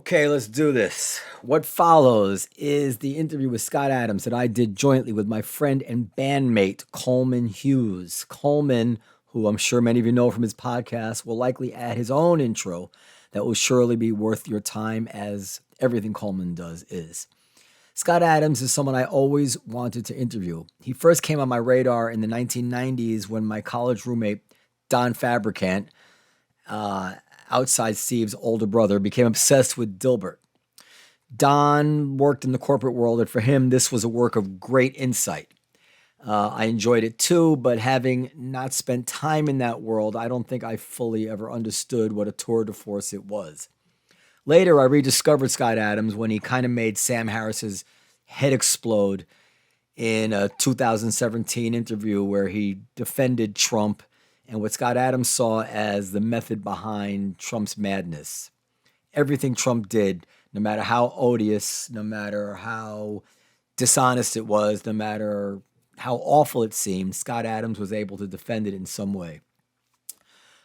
Okay, let's do this. What follows is the interview with Scott Adams that I did jointly with my friend and bandmate, Coleman Hughes. Coleman, who I'm sure many of you know from his podcast, will likely add his own intro that will surely be worth your time, as everything Coleman does is. Scott Adams is someone I always wanted to interview. He first came on my radar in the 1990s when my college roommate, Don Fabricant, outside Steve's older brother, became obsessed with Dilbert. Don worked in the corporate world, and for him, this was a work of great insight. I enjoyed it too, but having not spent time in that world, I don't think I fully ever understood what a tour de force it was. Later, I rediscovered Scott Adams when he kind of made Sam Harris's head explode in a 2017 interview where he defended Trump and what Scott Adams saw as the method behind Trump's madness. Everything Trump did, no matter how odious, no matter how dishonest it was, no matter how awful it seemed, Scott Adams was able to defend it in some way.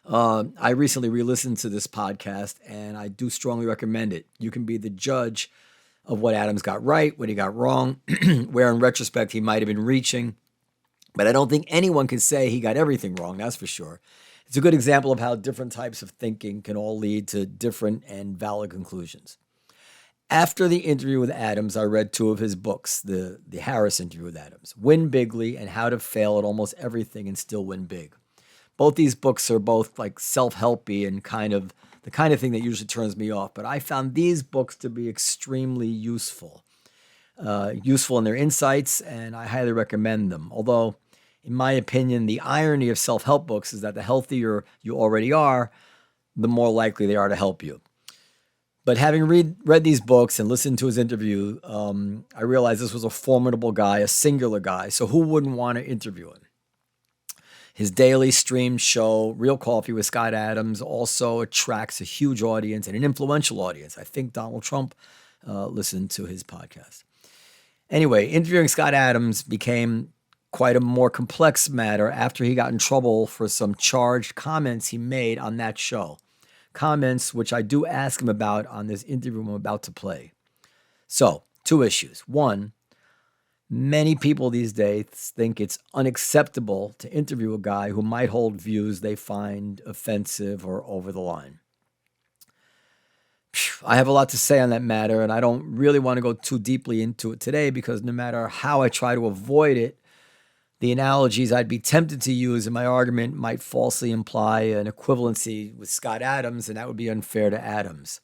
I recently re-listened to this podcast, and I do strongly recommend it. You can be the judge of what Adams got right, what he got wrong, where in retrospect he might have been reaching. But I don't think anyone can say he got everything wrong, that's for sure. It's a good example of how different types of thinking can all lead to different and valid conclusions. After the interview with Adams, I read two of his books, the Harris interview with Adams, Win Bigly and How to Fail at Almost Everything and Still Win Big. Both these books are both like self-helpy and the kind of thing that usually turns me off, but I found these books to be extremely useful in their insights, and I highly recommend them. Although, in my opinion, the irony of self-help books is that the healthier you already are, the more likely they are to help you. But having read these books and listened to his interview, I realized this was a formidable guy, a singular guy, so who wouldn't want to interview him? His daily streamed show, Real Coffee with Scott Adams, also attracts a huge audience and an influential audience. I think Donald Trump listened to his podcast. Anyway, interviewing Scott Adams became quite a more complex matter after he got in trouble for some charged comments he made on that show. Comments which I do ask him about on this interview I'm about to play. So, two issues. One, many people these days think it's unacceptable to interview a guy who might hold views they find offensive or over the line. I have a lot to say on that matter, and I don't really want to go too deeply into it today because no matter how I try to avoid it, the analogies I'd be tempted to use in my argument might falsely imply an equivalency with Scott Adams, and that would be unfair to Adams.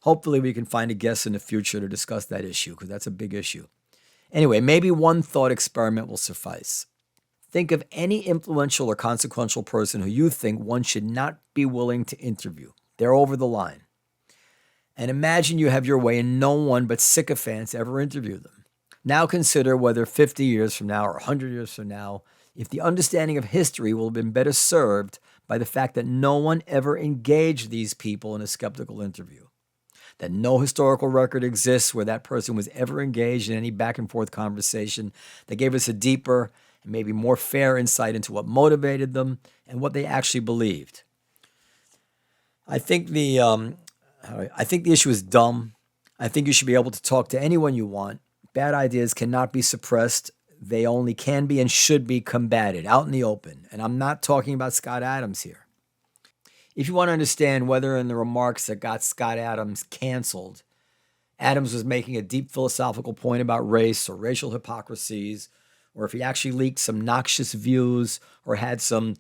Hopefully we can find a guest in the future to discuss that issue because that's a big issue. Anyway, maybe one thought experiment will suffice. Think of any influential or consequential person who you think one should not be willing to interview. They're over the line. And imagine you have your way and no one but sycophants ever interview them. Now consider whether 50 years from now or 100 years from now, if the understanding of history will have been better served by the fact that no one ever engaged these people in a skeptical interview. That no historical record exists where that person was ever engaged in any back and forth conversation that gave us a deeper and maybe more fair insight into what motivated them and what they actually believed. I think the issue is dumb. I think you should be able to talk to anyone you want. Bad ideas cannot be suppressed. They only can be and should be combated out in the open. And I'm not talking about Scott Adams here. If you want to understand whether in the remarks that got Scott Adams canceled, Adams was making a deep philosophical point about race or racial hypocrisies, or if he actually leaked some noxious views or had some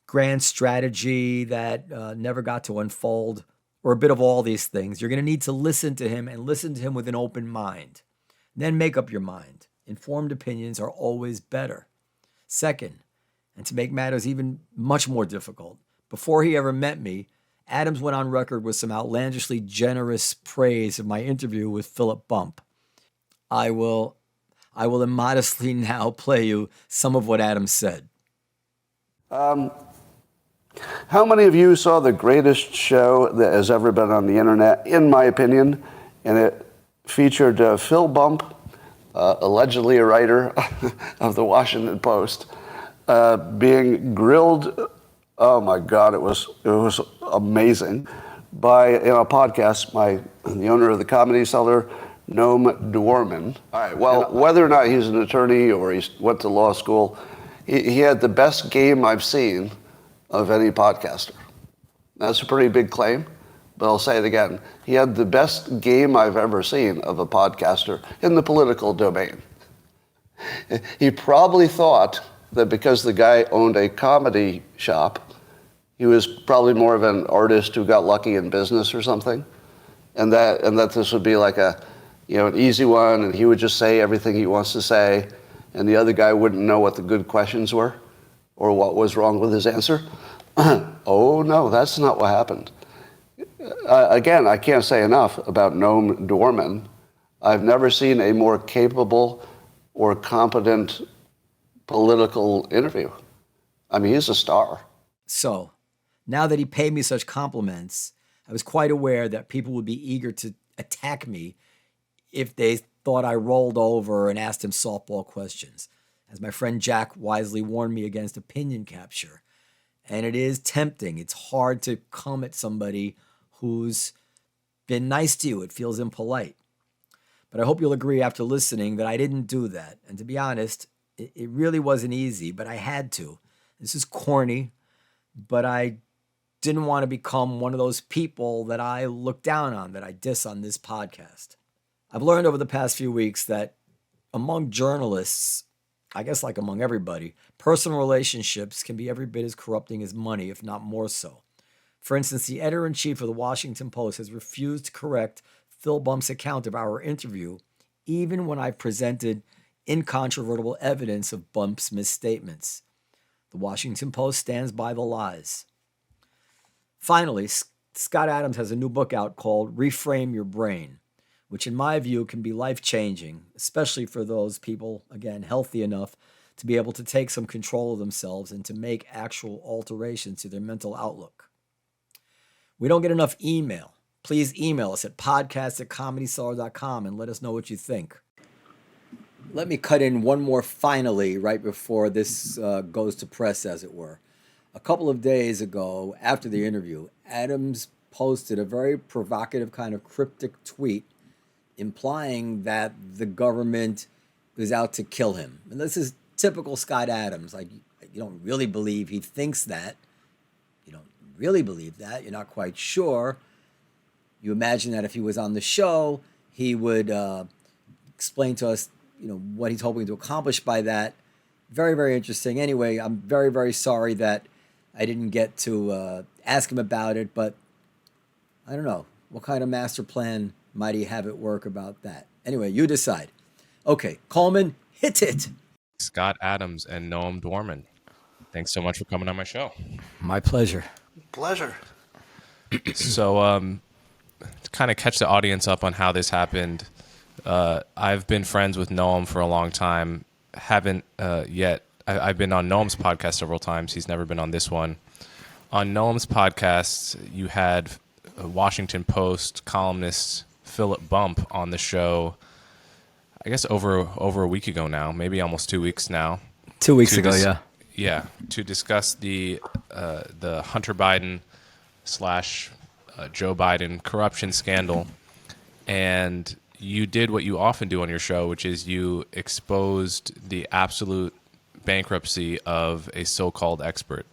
grand strategy that never got to unfold, or a bit of all these things, you're going to need to listen to him and listen to him with an open mind. Then make up your mind. Informed opinions are always better. Second, and to make matters even much more difficult, before he ever met me, Adams went on record with some outlandishly generous praise of my interview with Philip Bump. I will immodestly now play you some of what Adams said. How many of you saw the greatest show that has ever been on the internet, in my opinion? And it featured Phil Bump, allegedly a writer of the Washington Post, being grilled. Oh my God, it was amazing by in a podcast, the owner of the Comedy Cellar, Noam Dorman. All right. Well, whether or not he's an attorney or he went to law school, he had the best game I've seen of any podcaster. That's a pretty big claim, but I'll say it again. He had the best game I've ever seen of a podcaster in the political domain. He probably thought that because the guy owned a comedy shop, he was probably more of an artist who got lucky in business or something, and that this would be like an easy one, and he would just say everything he wants to say, and the other guy wouldn't know what the good questions were or what was wrong with his answer. Oh, no, that's not what happened. Again, I can't say enough about Noam Dorman. I've never seen a more capable or competent political interview. I mean, he's a star. So, now that he paid me such compliments, I was quite aware that people would be eager to attack me if they thought I rolled over and asked him softball questions. As my friend Jack wisely warned me against opinion capture. And it is tempting. It's hard to come at somebody who's been nice to you. It feels impolite. But I hope you'll agree after listening that I didn't do that. And to be honest, it really wasn't easy, but I had to. This is corny, but I didn't want to become one of those people that I look down on, that I diss on this podcast. I've learned over the past few weeks that among journalists, I guess like among everybody, personal relationships can be every bit as corrupting as money, if not more so. For instance, the editor-in-chief of the Washington Post has refused to correct Phil Bump's account of our interview, even when I've presented incontrovertible evidence of Bump's misstatements. The Washington Post stands by the lies. Finally, Scott Adams has a new book out called Reframe Your Brain, which in my view can be life-changing, especially for those people, again, healthy enough to be able to take some control of themselves and to make actual alterations to their mental outlook. We don't get enough email. Please email us at podcast@comedycellar.com and let us know what you think. Let me cut in one more finally right before this goes to press, as it were. A couple of days ago, after the interview, Adams posted a very provocative kind of cryptic tweet implying that the government was out to kill him. And this is typical Scott Adams. Like, you don't really believe he thinks that. You don't really believe that. You're not quite sure. You imagine that if he was on the show, he would explain to us, what he's hoping to accomplish by that. Very, very interesting. Anyway, I'm very, very sorry that I didn't get to ask him about it, but I don't know. What kind of master plan might he have at work about that? Anyway, you decide. Okay, Coleman, hit it. Scott Adams and Noam Dorman, thanks so much for coming on my show. My pleasure. Pleasure. So, to kind of catch the audience up on how this happened, I've been friends with Noam for a long time. Haven't yet. I've been on Noam's podcast several times. He's never been on this one. On Noam's podcast, you had a Washington Post columnist Philip Bump on the show, I guess over a week ago now, maybe almost 2 weeks now. 2 weeks ago, yeah. Yeah, to discuss the Hunter Biden / Joe Biden corruption scandal. And you did what you often do on your show, which is you exposed the absolute bankruptcy of a so-called expert.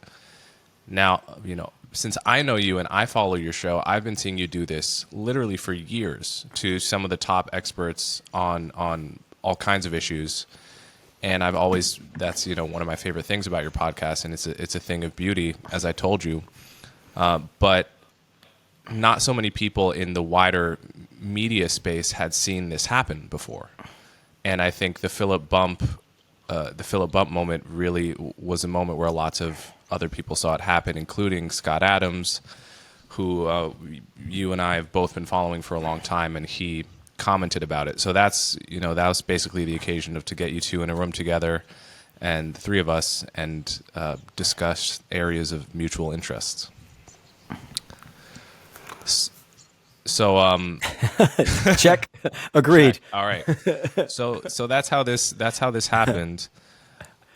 Now, since I know you and I follow your show, I've been seeing you do this literally for years to some of the top experts on all kinds of issues. And that's one of my favorite things about your podcast, and it's a thing of beauty, as I told you. But not so many people in the wider media space had seen this happen before. And I think the Philip Bump moment really was a moment where lots of other people saw it happen, including Scott Adams, who you and I have both been following for a long time, and he commented about it. So that's, that was basically the occasion to get you two in a room together, and the three of us, and discuss areas of mutual interest. So check. Agreed. Check. All right. So that's how this happened.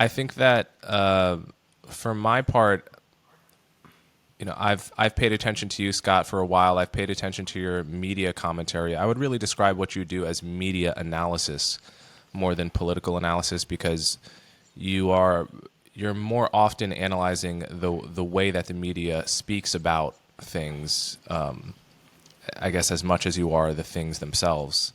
I think that for my part, I've paid attention to you, Scott, for a while. I've paid attention to your media commentary. I would really describe what you do as media analysis more than political analysis, because you're more often analyzing the way that the media speaks about things, I guess, as much as you are the things themselves.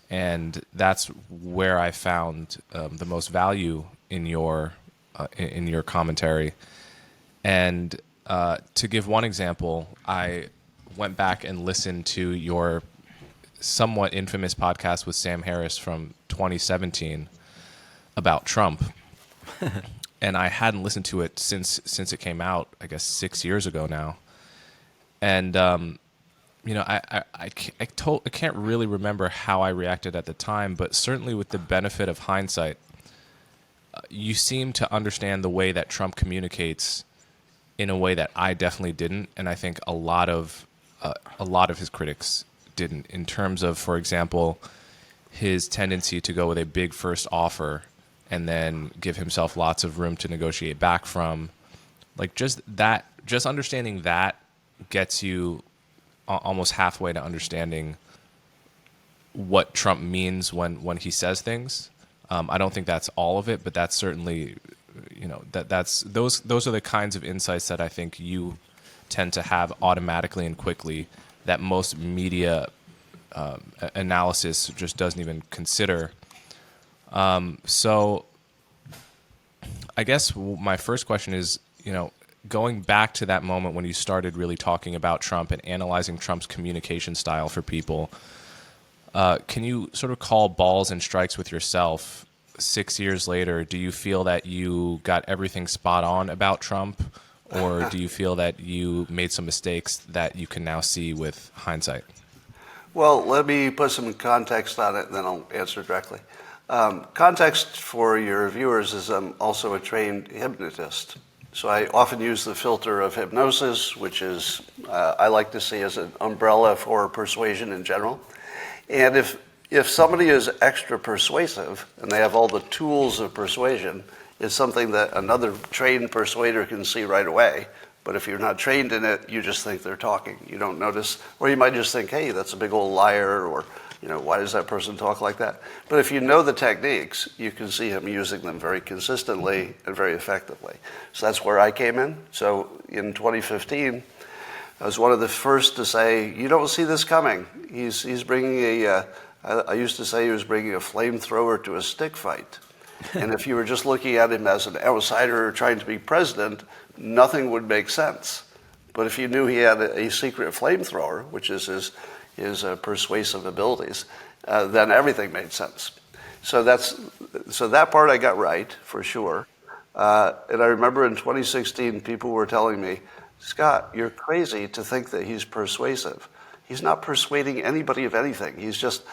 And that's where I found the most value in your commentary. And to give one example, I went back and listened to your somewhat infamous podcast with Sam Harris from 2017 about Trump. And I hadn't listened to it since it came out, I guess 6 years ago now. And I can't really remember how I reacted at the time, but certainly with the benefit of hindsight, you seem to understand the way that Trump communicates in a way that I definitely didn't, and I think a lot of his critics didn't. In terms of, for example, his tendency to go with a big first offer and then give himself lots of room to negotiate back from, like just understanding that gets you almost halfway to understanding what Trump means when he says things. I don't think that's all of it, but that's certainly, those are the kinds of insights that I think you tend to have automatically and quickly that most media analysis just doesn't even consider. So I guess my first question is, going back to that moment when you started really talking about Trump and analyzing Trump's communication style for people, can you sort of call balls and strikes with yourself 6 years later? Do you feel that you got everything spot on about Trump, or do you feel that you made some mistakes that you can now see with hindsight? Well, let me put some context on it, and then I'll answer directly. Context for your viewers is I'm also a trained hypnotist. So I often use the filter of hypnosis, which is, I like to see as an umbrella for persuasion in general. And if somebody is extra persuasive and they have all the tools of persuasion, it's something that another trained persuader can see right away. But if you're not trained in it, you just think they're talking. You don't notice, or you might just think, hey, that's a big old liar, or why does that person talk like that? But if you know the techniques, you can see him using them very consistently and very effectively. So that's where I came in. So in 2015, I was one of the first to say, you don't see this coming. He's bringing I used to say he was bringing a flamethrower to a stick fight. And if you were just looking at him as an outsider trying to be president, nothing would make sense. But if you knew he had a secret flamethrower, which is his persuasive abilities, then everything made sense. So that part I got right, for sure. And I remember in 2016, people were telling me, Scott, you're crazy to think that he's persuasive. He's not persuading anybody of anything. He's just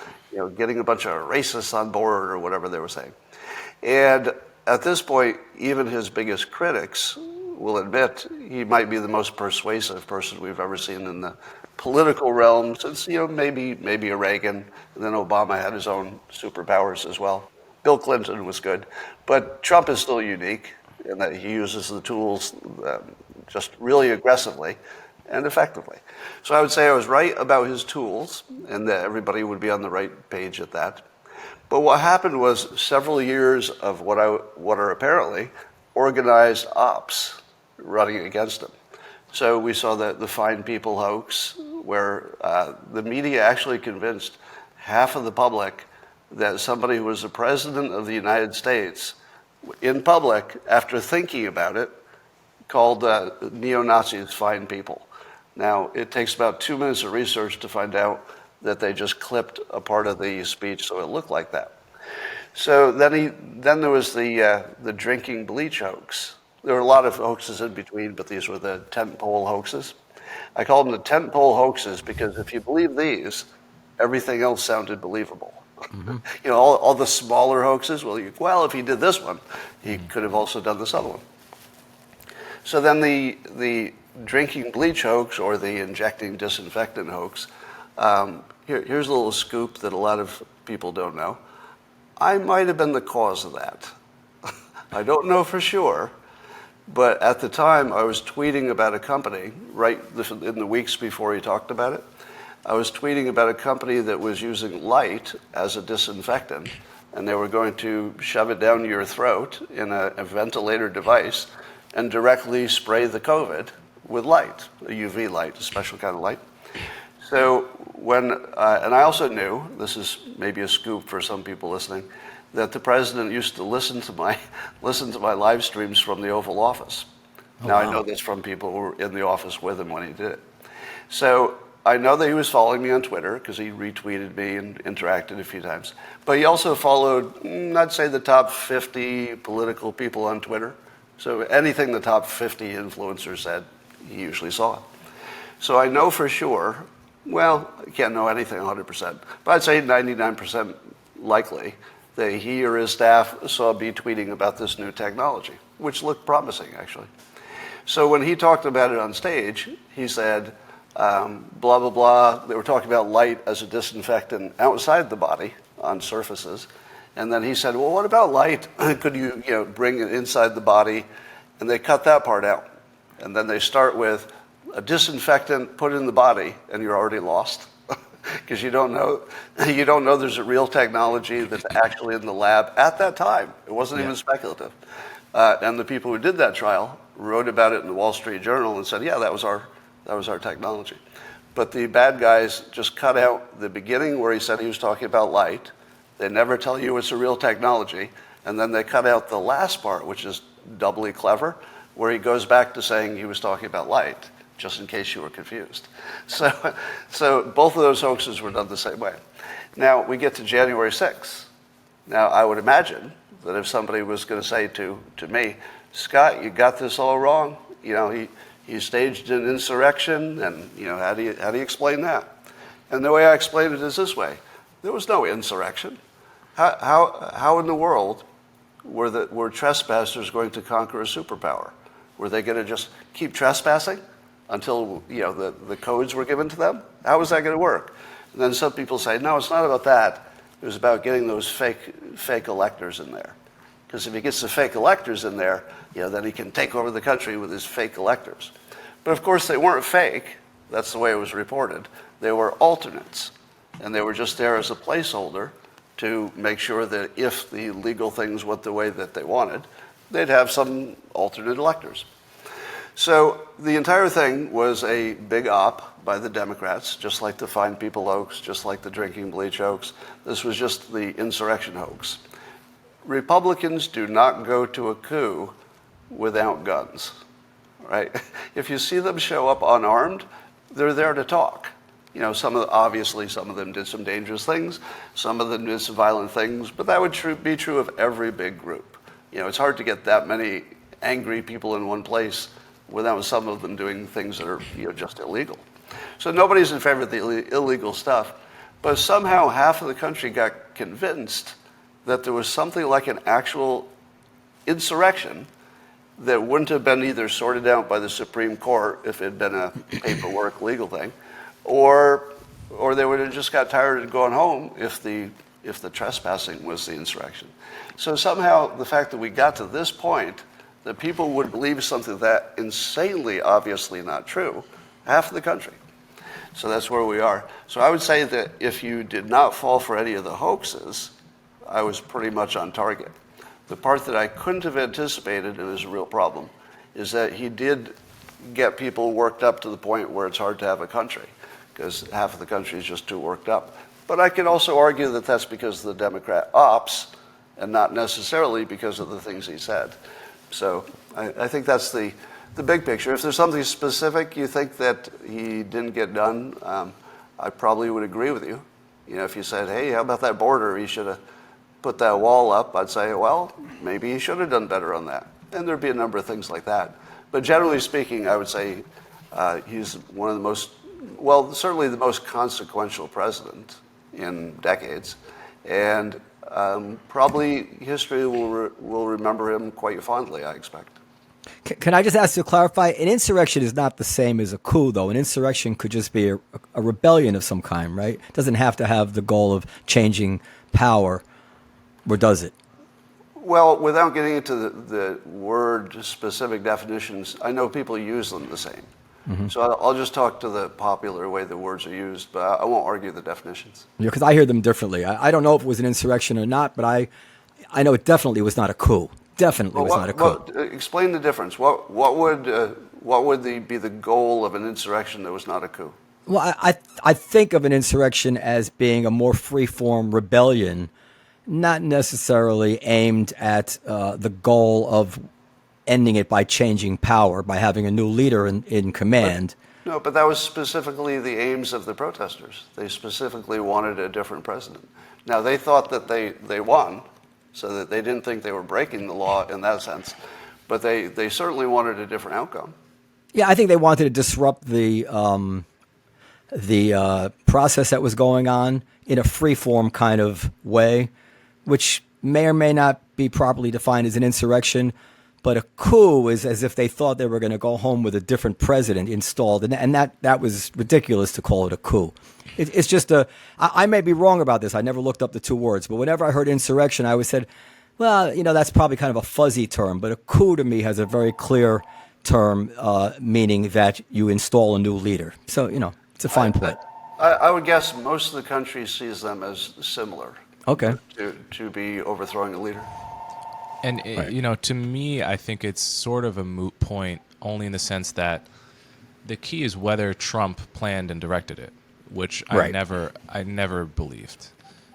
getting a bunch of racists on board or whatever they were saying. And at this point, even his biggest critics will admit he might be the most persuasive person we've ever seen in the political realm since, maybe a Reagan, and then Obama had his own superpowers as well. Bill Clinton was good. But Trump is still unique in that he uses the tools just really aggressively and effectively. So I would say I was right about his tools, and that everybody would be on the right page at that. But what happened was several years of what are apparently organized ops running against him. So we saw the Fine People hoax, where the media actually convinced half of the public that somebody who was the president of the United States, in public, after thinking about it, called neo-Nazis fine people. Now, it takes about 2 minutes of research to find out that they just clipped a part of the speech so it looked like that. So then there was the drinking bleach hoax. There were a lot of hoaxes in between, but these were the tentpole hoaxes. I call them the tentpole hoaxes because if you believe these, everything else sounded believable. Mm-hmm. All the smaller hoaxes, well, if he did this one, he could have also done this other one. So then the drinking bleach hoax, or the injecting disinfectant hoax, here's a little scoop that a lot of people don't know. I might have been the cause of that. I don't know for sure, But at the time, I was tweeting about a company, right in the weeks before he talked about it. I was tweeting about a company that was using light as a disinfectant, and they were going to shove it down your throat in a ventilator device and directly spray the COVID with light, a UV light, a special kind of light. So when, and I also knew, this is maybe a scoop for some people listening, that the president used to listen to my live streams from the Oval Office. Now, I know this from people who were in the office with him when he did it. So I know that he was following me on Twitter because he retweeted me and interacted a few times. But he also followed, I'd say, the top 50 political people on Twitter. So anything the top 50 influencers said, he usually saw it. So I know for sure, well, I can't know anything 100%, but I'd say 99% likely that he or his staff saw me tweeting about this new technology, which looked promising, actually. So when he talked about it on stage, he said, blah, blah, blah. They were talking about light as a disinfectant outside the body on surfaces. And then he said, well, what about light? Could you bring it inside the body? And they cut that part out. And then they start with a disinfectant, put it in the body, and you're already lost. Because you don't know there's a real technology that's actually in the lab at that time. It wasn't even speculative. And the people who did that trial wrote about it in the Wall Street Journal and said, yeah, that was our technology. But the bad guys just cut out the beginning where he said he was talking about light. They never tell you it's a real technology. And then they cut out the last part, which is doubly clever, where he goes back to saying he was talking about light, just in case you were confused. So both of those hoaxes were done the same way. Now, we get to January 6th. Now, I would imagine that if somebody was going to say to me, Scott, you got this all wrong. He staged an insurrection, and how do you explain that? And the way I explain it is this way: there was no insurrection. How in the world were trespassers going to conquer a superpower? Were they going to just keep trespassing until the codes were given to them? How was that going to work? And then some people say, no, it's not about that. It was about getting those fake electors in there. Because if he gets the fake electors in there, then he can take over the country with his fake electors. But of course, they weren't fake. That's the way it was reported. They were alternates. And they were just there as a placeholder to make sure that if the legal things went the way that they wanted, they'd have some alternate electors. So the entire thing was a big op by the Democrats, just like the Fine People hoax, just like the drinking bleach hoax. This was just the insurrection hoax. Republicans do not go to a coup without guns, right? If you see them show up unarmed, they're there to talk. Obviously some of them did some dangerous things, some of them did some violent things, but that would be true of every big group. It's hard to get that many angry people in one place without some of them doing things that are just illegal. So nobody's in favor of the illegal stuff, but somehow half of the country got convinced that there was something like an actual insurrection that wouldn't have been either sorted out by the Supreme Court if it had been a paperwork legal thing, or they would have just got tired of going home if the trespassing was the insurrection. So somehow the fact that we got to this point, that people would believe something that insanely obviously not true, half of the country. So that's where we are. So I would say that if you did not fall for any of the hoaxes, I was pretty much on target. The part that I couldn't have anticipated, and is a real problem, is that he did get people worked up to the point where it's hard to have a country, because half of the country is just too worked up. But I could also argue that that's because of the Democrat ops, and not necessarily because of the things he said. So I think that's the big picture. If there's something specific you think that he didn't get done, I probably would agree with you. If you said, hey, how about that border? He should have put that wall up. I'd say, well, maybe he should have done better on that. And there'd be a number of things like that. But generally speaking, I would say he's one of the most, well, certainly the most consequential president in decades. And probably history will remember him quite fondly, I expect. Can I just ask you to clarify? An insurrection is not the same as a coup, though. An insurrection could just be a rebellion of some kind, right? It doesn't have to have the goal of changing power, or does it? Well, without getting into the word-specific definitions, I know people use them the same. So I'll just talk to the popular way the words are used, but I won't argue the definitions. Yeah, because I hear them differently. I don't know if it was an insurrection or not, but I know it definitely was not a coup. Definitely was not a coup. Explain the difference. What would be the goal of an insurrection that was not a coup? Well, I think of an insurrection as being a more free-form rebellion, not necessarily aimed at the goal of ending it by changing power, by having a new leader in command. No, but that was specifically the aims of the protesters. They specifically wanted a different president. Now, they thought that they won, so that they didn't think they were breaking the law in that sense, but they certainly wanted a different outcome. Yeah, I think they wanted to disrupt the process that was going on in a free-form kind of way, which may or may not be properly defined as an insurrection. But a coup is as if they thought they were going to go home with a different president installed. And that was ridiculous to call it a coup. It's just I may be wrong about this. I never looked up the two words. But whenever I heard insurrection, I always said, well, that's probably kind of a fuzzy term. But a coup to me has a very clear term, meaning that you install a new leader. So, it's a fine point. I would guess most of the country sees them as similar. Okay. To be overthrowing a leader. And, to me, I think it's sort of a moot point only in the sense that the key is whether Trump planned and directed it, which I never believed.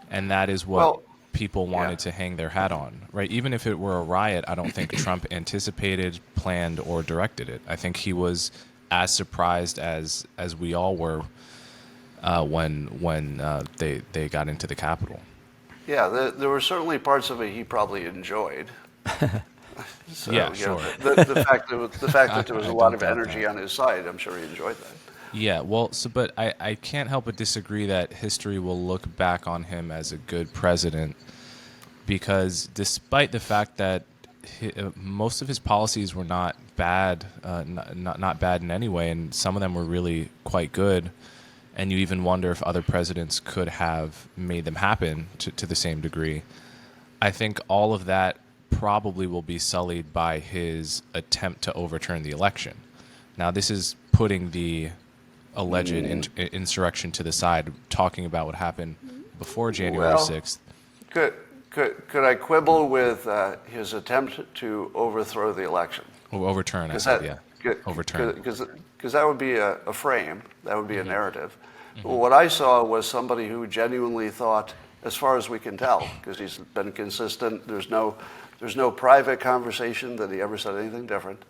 And that is what people wanted to hang their hat on, right? Even if it were a riot, I don't think Trump anticipated, planned, or directed it. I think he was as surprised as we all were when they got into the Capitol. Yeah, there were certainly parts of it he probably enjoyed. So, yeah, sure. The fact that there was a lot of energy on his side, I'm sure he enjoyed that. Yeah, well, but I can't help but disagree that history will look back on him as a good president, because despite the fact that most of his policies were not bad, not bad in any way, and some of them were really quite good. And you even wonder if other presidents could have made them happen to the same degree. I think all of that probably will be sullied by his attempt to overturn the election. Now, this is putting the alleged insurrection to the side, talking about what happened before January 6th. Could I quibble with his attempt to overthrow the election? Overturn, I said, yeah. Overturn. Because that would be a frame, that would be a narrative. Well, what I saw was somebody who genuinely thought, as far as we can tell, because he's been consistent, there's no private conversation that he ever said anything different.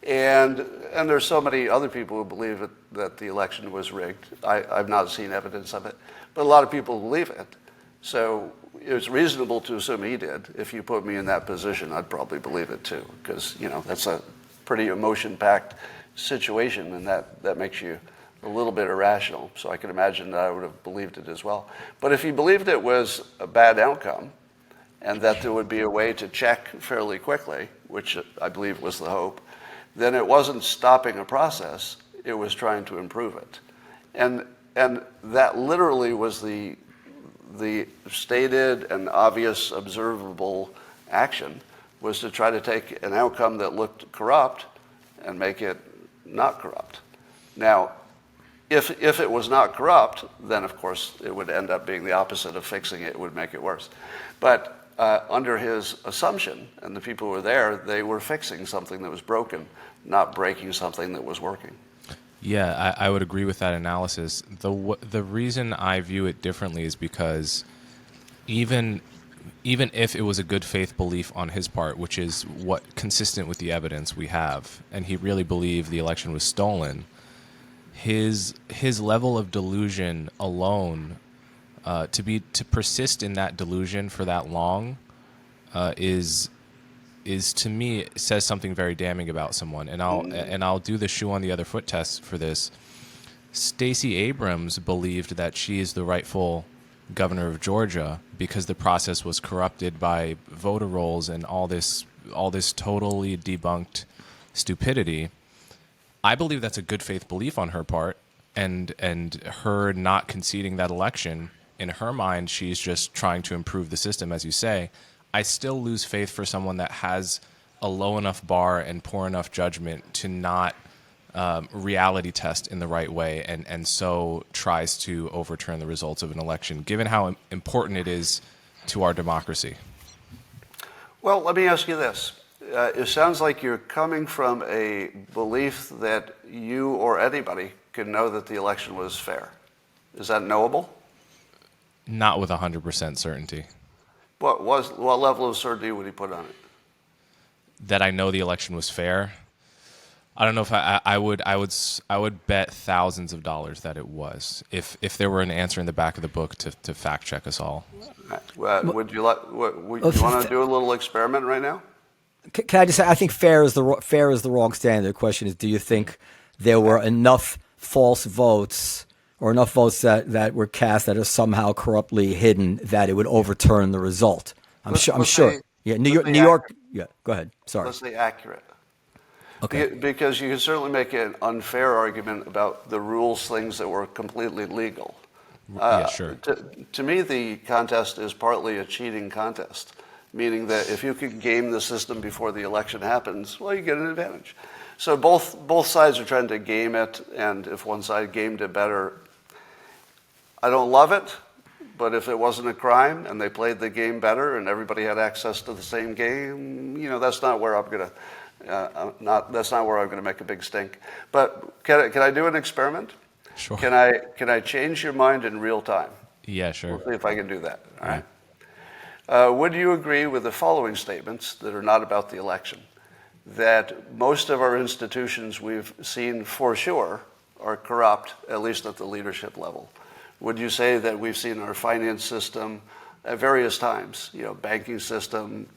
And there's so many other people who believe that the election was rigged. I've not seen evidence of it, but a lot of people believe it. So it's reasonable to assume he did. If you put me in that position, I'd probably believe it too, because that's a pretty emotion-packed situation, and that makes you a little bit irrational. So I can imagine that I would have believed it as well. But if he believed it was a bad outcome, and that there would be a way to check fairly quickly, which I believe was the hope, then it wasn't stopping a process, it was trying to improve it. And that literally was the stated and obvious observable action, was to try to take an outcome that looked corrupt and make it not corrupt. Now, if it was not corrupt, then of course it would end up being the opposite of fixing it. It would make it worse. But under his assumption, and the people who were there, they were fixing something that was broken, not breaking something that was working. Yeah, I would agree with that analysis. The reason I view it differently is because even if it was a good faith belief on his part, which is what consistent with the evidence we have, and he really believed the election was stolen, his level of delusion alone, to persist in that delusion for that long, is to me says something very damning about someone. And I'll do the shoe on the other foot test for this. Stacey Abrams believed that she is the rightful governor of Georgia because the process was corrupted by voter rolls and all this totally debunked stupidity. I believe that's a good faith belief on her part, and her not conceding that election, in her mind, she's just trying to improve the system, as you say. I still lose faith for someone that has a low enough bar and poor enough judgment to not reality test in the right way, and so tries to overturn the results of an election, given how important it is to our democracy. Well, let me ask you this. It sounds like you're coming from a belief that you or anybody can know that the election was fair. Is that knowable? Not with 100% certainty. What level of certainty would he put on it? That I know the election was fair. I don't know if I would bet thousands of dollars that it was, if there were an answer in the back of the book to fact check us all. Would you want to do a little experiment right now? Can I just say, I think fair is the wrong standard. The question is, do you think there were enough false votes or enough votes that were cast that are somehow corruptly hidden that it would overturn the result? I'm sure. Yeah, New York. Yeah, go ahead. Sorry. Let's say accurate. Okay. Because you can certainly make an unfair argument about the rules, things that were completely legal. Yeah, sure. To me, the contest is partly a cheating contest, meaning that if you can game the system before the election happens, well, you get an advantage. So both sides are trying to game it, and if one side gamed it better, I don't love it, but if it wasn't a crime and they played the game better and everybody had access to the same game, that's not where I'm going to. That's not where I'm going to make a big stink. But can I do an experiment? Sure. Can I change your mind in real time? Yeah, sure. We'll see if I can do that. All right. Would you agree with the following statements that are not about the election? That most of our institutions we've seen for sure are corrupt, at least at the leadership level. Would you say that we've seen our finance system at various times, banking system,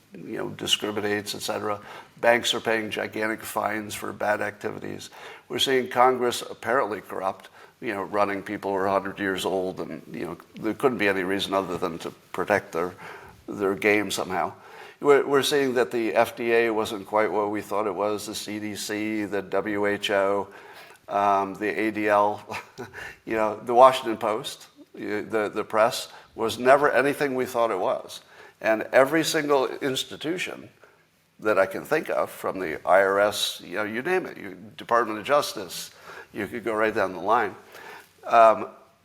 discriminates, et cetera. Banks are paying gigantic fines for bad activities. We're seeing Congress apparently corrupt, running people who are 100 years old, and there couldn't be any reason other than to protect their game somehow. We're seeing that the FDA wasn't quite what we thought it was, the CDC, the WHO, the ADL, the Washington Post, the press was never anything we thought it was. And every single institution that I can think of, from the IRS, you name it, Department of Justice, you could go right down the line,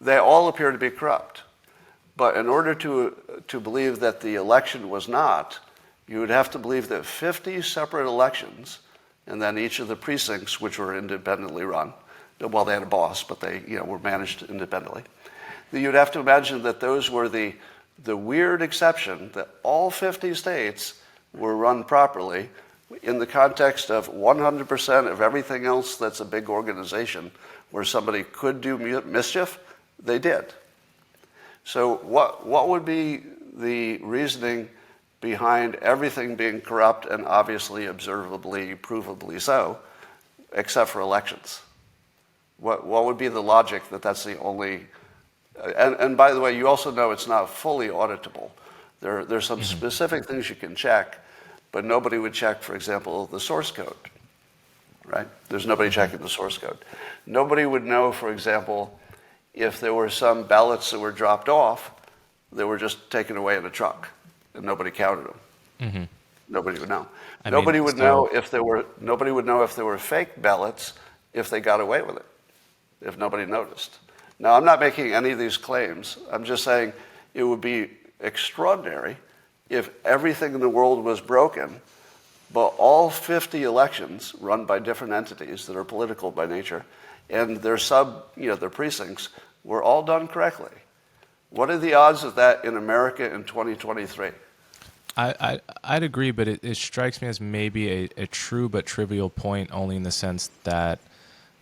they all appear to be corrupt. But in order to believe that the election was not, you would have to believe that 50 separate elections, and then each of the precincts, which were independently run, well, they had a boss, but they were managed independently. You'd have to imagine that those were the weird exception that all 50 states were run properly in the context of 100% of everything else that's a big organization where somebody could do mischief, they did. So what would be the reasoning behind everything being corrupt and obviously observably, provably so, except for elections? What would be the logic that that's the only... And by the way, you also know it's not fully auditable. There's some specific things you can check, but nobody would check, for example, the source code, right? There's nobody checking the source code. Nobody would know, for example, if there were some ballots that were dropped off, they were just taken away in a truck, and nobody counted them. Mm-hmm. Nobody would know. Nobody would know if there were fake ballots if they got away with it, if nobody noticed. Now, I'm not making any of these claims. I'm just saying it would be extraordinary if everything in the world was broken, but all 50 elections run by different entities that are political by nature, and their their precincts were all done correctly. What are the odds of that in America in 2023? I'd agree, but it strikes me as maybe a true but trivial point, only in the sense that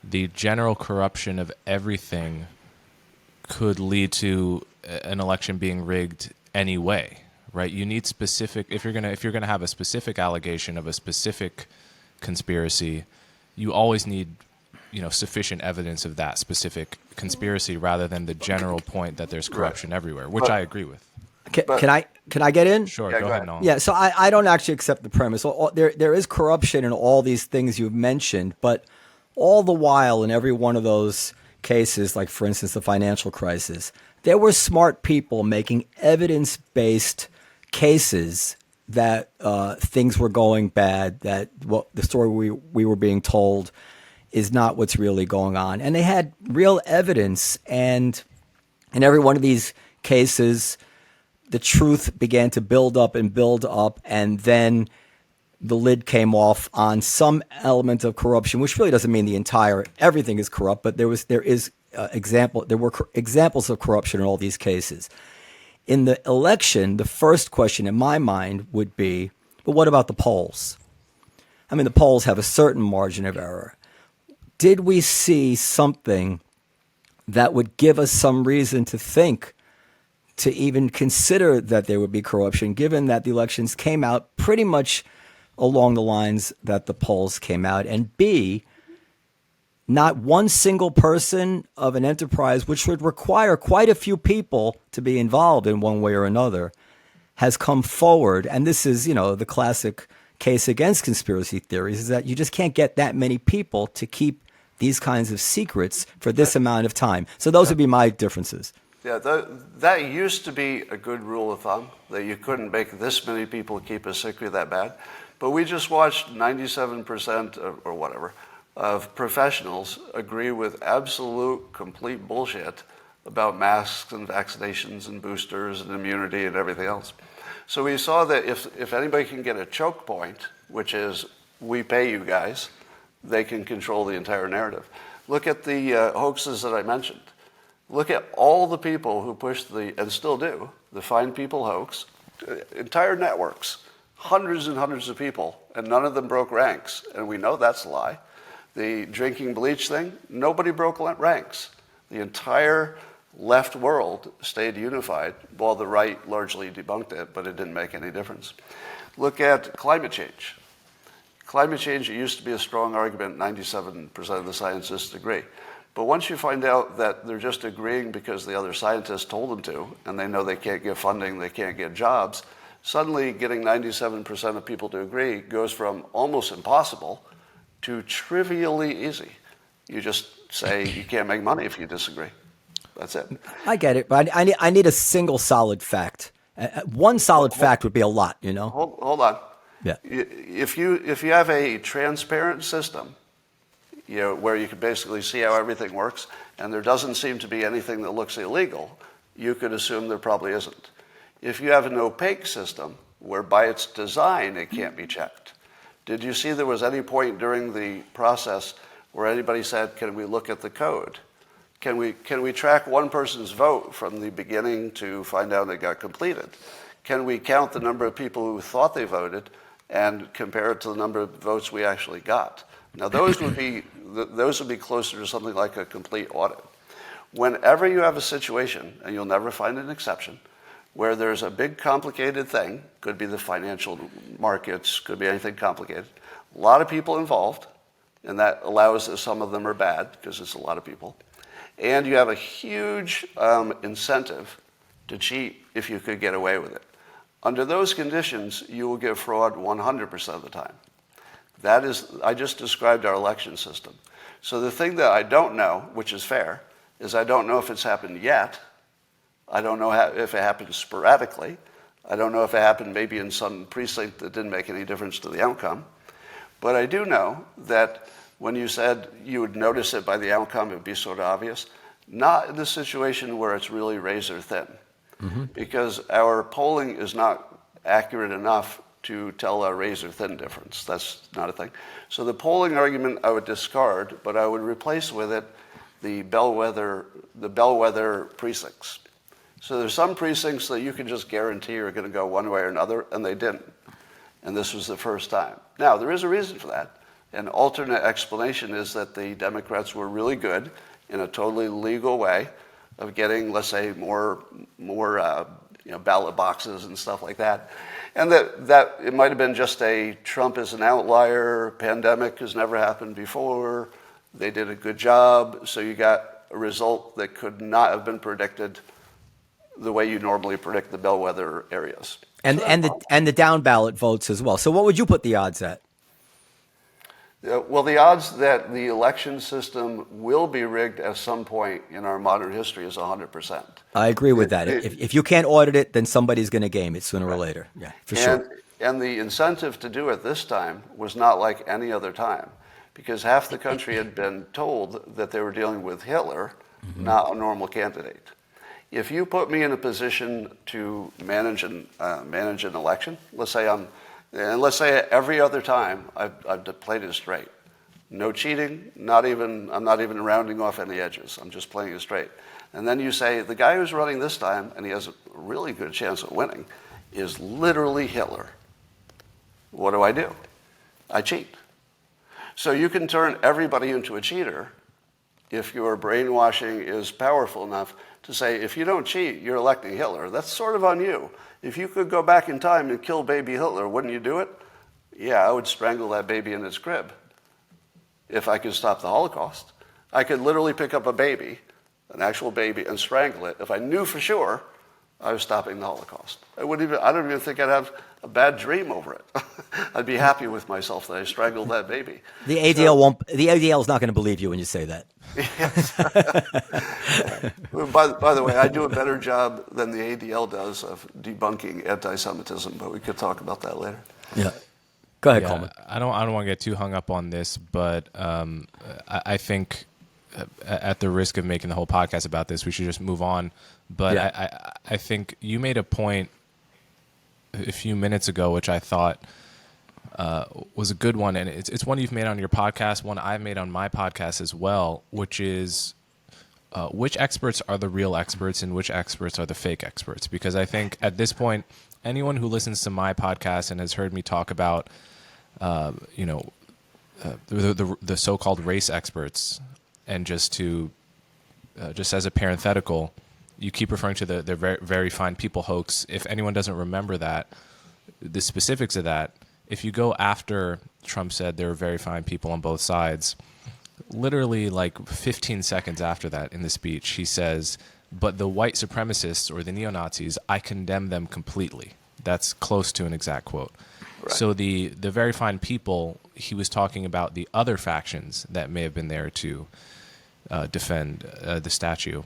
the general corruption of everything could lead to an election being rigged anyway, right? You need specific, if you're gonna have a specific allegation of a specific conspiracy, you always need sufficient evidence of that specific conspiracy rather than the general point that there's corruption everywhere, which I agree with. Can I get in? Sure, go ahead, Nolan. Yeah, so I don't actually accept the premise. There is corruption in all these things you've mentioned, but all the while in every one of those cases, like for instance the financial crisis, there were smart people making evidence-based cases that things were going bad, that what the story we were being told is not what's really going on. And they had real evidence. And in every one of these cases, the truth began to build up. And then the lid came off on some element of corruption, which really doesn't mean everything is corrupt, but there were examples of corruption in all these cases. In the election, the first question in my mind would be, but what about the polls? I mean, the polls have a certain margin of error. Did we see something that would give us some reason to think, to even consider that there would be corruption, given that the elections came out pretty much along the lines that the polls came out? And B, not one single person of an enterprise, which would require quite a few people to be involved in one way or another, has come forward. And this is, the classic case against conspiracy theories, is that you just can't get that many people to keep these kinds of secrets for this amount of time. So those would be my differences. Yeah, that used to be a good rule of thumb, that you couldn't make this many people keep a secret that bad. But we just watched 97% or whatever of professionals agree with absolute complete bullshit about masks and vaccinations and boosters and immunity and everything else. So we saw that if anybody can get a choke point, which is we pay you guys, they can control the entire narrative. Look at the hoaxes that I mentioned. Look at all the people who pushed and still do, the Fine People hoax, entire networks, hundreds and hundreds of people, and none of them broke ranks, and we know that's a lie. The drinking bleach thing, nobody broke ranks. The entire left world stayed unified, while the right largely debunked it, but it didn't make any difference. Look at climate change. Climate change, it used to be a strong argument, 97% of the scientists agree. But once you find out that they're just agreeing because the other scientists told them to, and they know they can't get funding, they can't get jobs, suddenly getting 97% of people to agree goes from almost impossible to trivially easy. You just say you can't make money if you disagree. That's it. I get it, but I need a single solid fact. One solid fact would be a lot, Hold on. Yeah. If you have a transparent system, where you can basically see how everything works, and there doesn't seem to be anything that looks illegal, you could assume there probably isn't. If you have an opaque system, where by its design it can't be checked, did you see there was any point during the process where anybody said, can we look at the code? Can we track one person's vote from the beginning to find out it got completed? Can we count the number of people who thought they voted and compare it to the number of votes we actually got? Now, those would be closer to something like a complete audit. Whenever you have a situation, and you'll never find an exception, where there's a big complicated thing, could be the financial markets, could be anything complicated, a lot of people involved, and that allows that some of them are bad, because it's a lot of people, and you have a huge incentive to cheat if you could get away with it. Under those conditions, you will get fraud 100% of the time. I just described our election system. So the thing that I don't know, which is fair, is I don't know if it's happened yet. I don't know if it happened sporadically. I don't know if it happened maybe in some precinct that didn't make any difference to the outcome. But I do know that when you said you would notice it by the outcome, it would be sort of obvious, not in the situation where it's really razor thin. Mm-hmm. Because our polling is not accurate enough to tell a razor-thin difference. That's not a thing. So the polling argument I would discard, but I would replace with it the bellwether precincts. So there's some precincts that you can just guarantee are going to go one way or another, and they didn't. And this was the first time. Now, there is a reason for that. An alternate explanation is that the Democrats were really good in a totally legal way of getting, let's say, more ballot boxes and stuff like that. And that it might have been just a Trump is an outlier, pandemic has never happened before, they did a good job, so you got a result that could not have been predicted the way you normally predict the bellwether areas. And the down ballot votes as well. So what would you put the odds at? Well, the odds that the election system will be rigged at some point in our modern history is 100%. I agree with that. If you can't audit it, then somebody's going to game it sooner or later. Yeah, for sure. And the incentive to do it this time was not like any other time, because half the country had been told that they were dealing with Hitler, not a normal candidate. If you put me in a position to manage an election, let's say every other time I've played it straight, no cheating, I'm not even rounding off any edges. I'm just playing it straight. And then you say the guy who's running this time, and he has a really good chance of winning, is literally Hitler. What do? I cheat. So you can turn everybody into a cheater if your brainwashing is powerful enough to say, if you don't cheat, you're electing Hitler. That's sort of on you. If you could go back in time and kill baby Hitler, wouldn't you do it? Yeah, I would strangle that baby in its crib if I could stop the Holocaust. I could literally pick up a baby, an actual baby, and strangle it if I knew for sure I was stopping the Holocaust. I don't even think I'd have a bad dream over it. I'd be happy with myself that I strangled that baby. The ADL The ADL is not going to believe you when you say that. Yes. By the way, I do a better job than the ADL does of debunking anti-Semitism, but we could talk about that later. Yeah. Go ahead, Coleman. I don't want to get too hung up on this, but I think at the risk of making the whole podcast about this, we should just move on. But yeah. I think you made a point a few minutes ago, which I thought was a good one, and it's one you've made on your podcast, one I've made on my podcast as well, which is which experts are the real experts and which experts are the fake experts? Because I think at this point, anyone who listens to my podcast and has heard me talk about, the so-called race experts, and just as a parenthetical, you keep referring to the very, very fine people hoax. If anyone doesn't remember that, the specifics of that, if you go after Trump said there were very fine people on both sides, literally like 15 seconds after that in the speech, he says, but the white supremacists or the neo-Nazis, I condemn them completely. That's close to an exact quote. Right. So the very fine people, he was talking about the other factions that may have been there to defend the statue.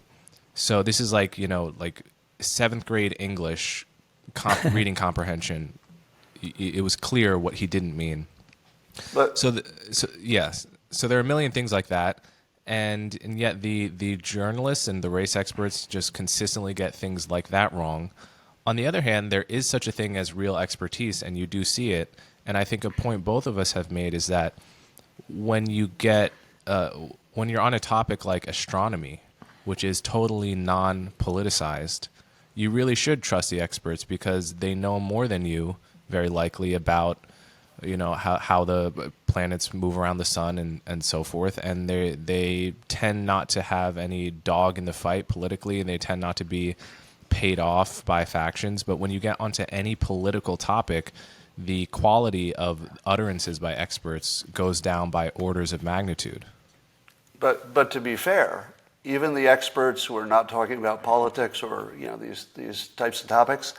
So this is like 7th grade English reading comprehension. It was clear what he didn't mean. But so there are a million things like that, and yet the journalists and the race experts just consistently get things like that wrong. On the other hand, there is such a thing as real expertise, and you do see it. And I think a point both of us have made is that when you're on a topic like astronomy, which is totally non-politicized, you really should trust the experts because they know more than you, very likely, about how the planets move around the sun and so forth. And they tend not to have any dog in the fight politically, and they tend not to be paid off by factions. But when you get onto any political topic, the quality of utterances by experts goes down by orders of magnitude. But to be fair, even the experts who are not talking about politics or these types of topics,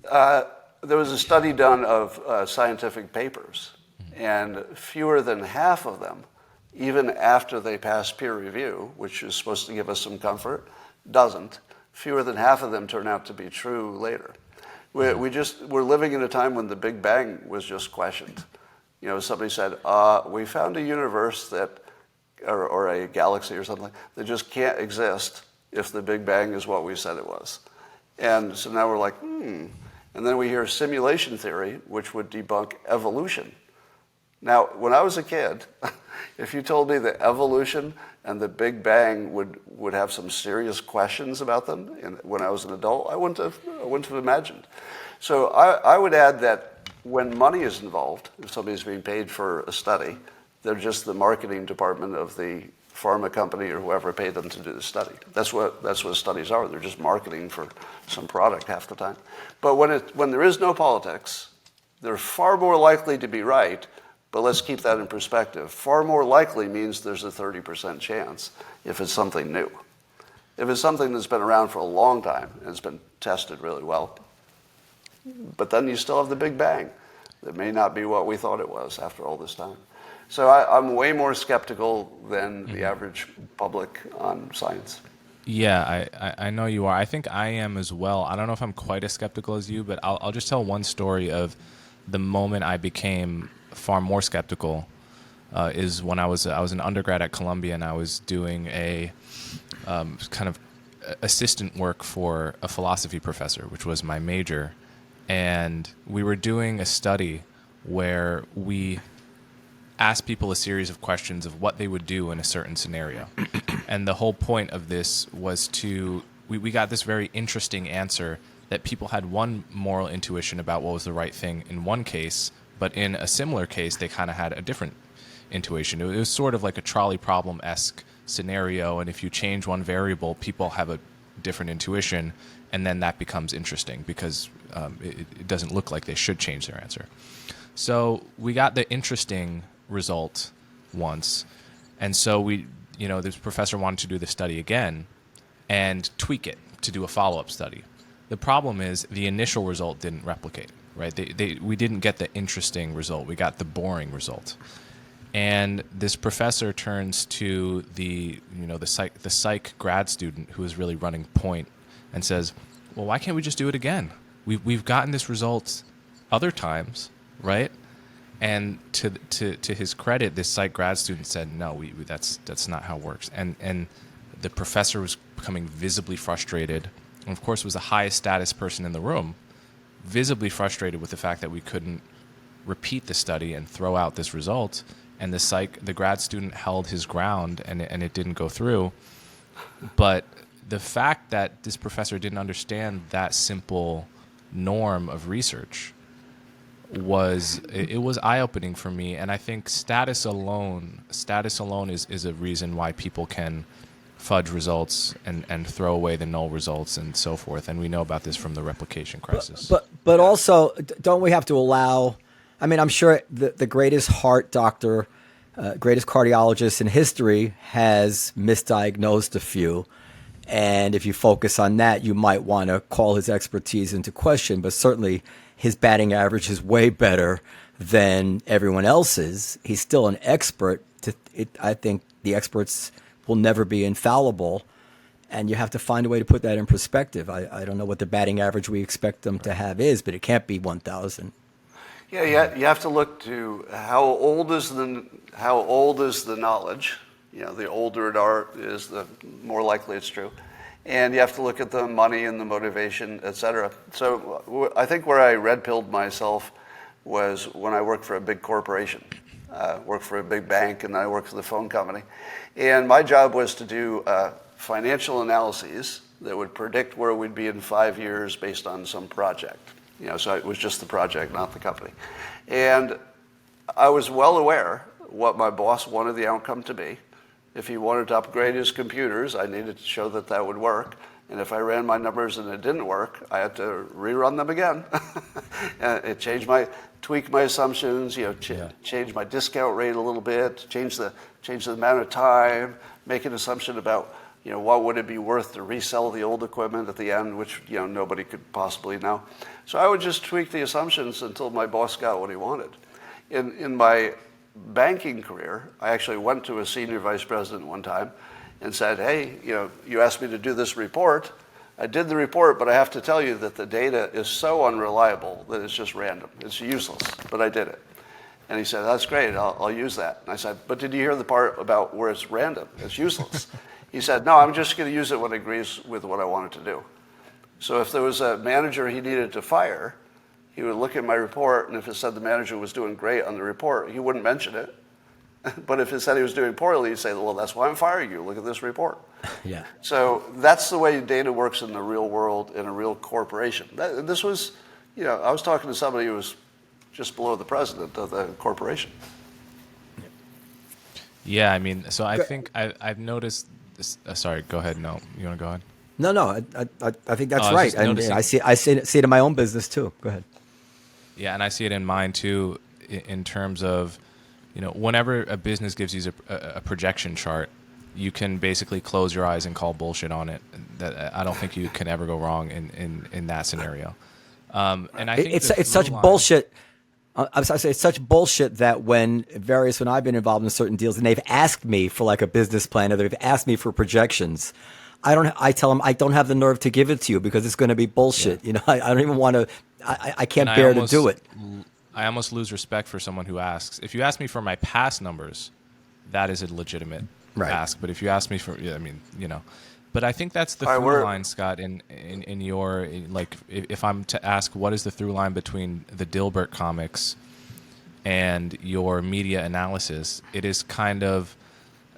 there was a study done of scientific papers, and fewer than half of them, even after they pass peer review, which is supposed to give us some comfort, doesn't. Fewer than half of them turn out to be true later. We're living in a time when the Big Bang was just questioned. Somebody said, we found a universe that, or a galaxy or something, that just can't exist if the Big Bang is what we said it was. And so now we're like, And then we hear simulation theory, which would debunk evolution. Now, when I was a kid, if you told me that evolution and the Big Bang would have some serious questions about them, and when I was an adult, I wouldn't have imagined. So I would add that when money is involved, if somebody's being paid for a study, they're just the marketing department of the pharma company or whoever paid them to do the study. That's what studies are. They're just marketing for some product half the time. But when there is no politics, they're far more likely to be right. But let's keep that in perspective. Far more likely means there's a 30% chance if it's something new. If it's something that's been around for a long time and it's been tested really well, but then you still have the Big Bang. That may not be what we thought it was after all this time. So I'm way more skeptical than the average public on science. Yeah, I know you are. I think I am as well. I don't know if I'm quite as skeptical as you, but I'll just tell one story of The moment I became far more skeptical is when I was an undergrad at Columbia, and I was doing a kind of assistant work for a philosophy professor, which was my major. And we were doing a study where we asked people a series of questions of what they would do in a certain scenario. And the whole point of this was we got this very interesting answer that people had one moral intuition about what was the right thing in one case, but in a similar case, they kind of had a different intuition. It was sort of like a trolley problem-esque scenario, and if you change one variable, people have a different intuition, and then that becomes interesting because it doesn't look like they should change their answer. So we got the interesting result once, and so this professor wanted to do the study again and tweak it to do a follow-up study. The problem is the initial result didn't replicate, right? We didn't get the interesting result. We got the boring result. And this professor turns to the psych grad student who is really running point and says, well, why can't we just do it again? We've gotten this result other times, right? And to his credit, this psych grad student said, no, that's not how it works. And the professor was becoming visibly frustrated, and of course was the highest status person in the room, visibly frustrated with the fact that we couldn't repeat the study and throw out this result. And the grad student held his ground, and it didn't go through. But the fact that this professor didn't understand that simple norm of research was eye-opening for me. And I think status alone is a reason why people can fudge results and throw away the null results and so forth. And we know about this from the replication crisis. But also, don't we have to allow? I mean, I'm sure the greatest heart doctor, greatest cardiologist in history has misdiagnosed a few. And if you focus on that, you might want to call his expertise into question. But certainly his batting average is way better than everyone else's. He's still an expert. I think the experts will never be infallible. And you have to find a way to put that in perspective. I don't know what the batting average we expect them to have is, but it can't be 1,000. Yeah, you have to look to how old is the knowledge. The older it is, the more likely it's true. And you have to look at the money and the motivation, et cetera. So I think where I red-pilled myself was when I worked for a big corporation. Worked for a big bank, and I worked for the phone company. And my job was to do financial analyses that would predict where we'd be in 5 years based on some project. So it was just the project, not the company. And I was well aware what my boss wanted the outcome to be. If he wanted to upgrade his computers, I needed to show that that would work. And if I ran my numbers and it didn't work, I had to rerun them again. Tweak my assumptions, change my discount rate a little bit, change the amount of time, make an assumption about what would it be worth to resell the old equipment at the end, which nobody could possibly know. So I would just tweak the assumptions until my boss got what he wanted. In my banking career, I actually went to a senior vice president one time and said, hey, you asked me to do this report. I did the report, but I have to tell you that the data is so unreliable that it's just random. It's useless, but I did it. And he said, that's great, I'll use that. And I said, but did you hear the part about where it's random? It's useless. He said, no, I'm just going to use it when it agrees with what I wanted to do. So if there was a manager he needed to fire, he would look at my report, and if it said the manager was doing great on the report, he wouldn't mention it. But if it said he was doing poorly, he'd say, well, that's why I'm firing you. Look at this report. Yeah. So that's the way data works in the real world, in a real corporation. This was, I was talking to somebody who was just below the president of the corporation. Yeah, I mean, so I think I've noticed this. Sorry, go ahead. No, you want to go ahead? No, I think that's right. And I see it in my own business too. Go ahead. Yeah, and I see it in mine too, in terms of, whenever a business gives you a projection chart, you can basically close your eyes and call bullshit on it. That I don't think you can ever go wrong in that scenario. And I think it's such bullshit. I say it's such bullshit that when I've been involved in certain deals and they've asked me for like a business plan or they've asked me for projections, I tell them I don't have the nerve to give it to you because it's going to be bullshit. Yeah. I don't even want to. I can't bear to do it. I almost lose respect for someone who asks. If you ask me for my past numbers, that is a legitimate ask. But if you ask me for, I mean, But I think that's the through line, Scott. In your like, if I'm to ask, what is the through line between the Dilbert comics and your media analysis? It is kind of,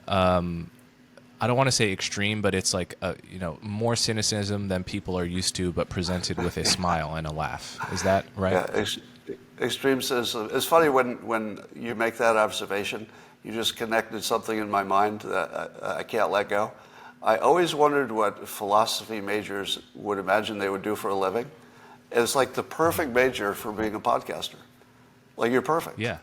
I don't want to say extreme, but it's like more cynicism than people are used to, but presented with a smile and a laugh. Is that right? Yeah, extreme cynicism. It's funny when you make that observation. You just connected something in my mind that I can't let go. I always wondered what philosophy majors would imagine they would do for a living. It's like the perfect major for being a podcaster. Like, you're perfect. Yeah.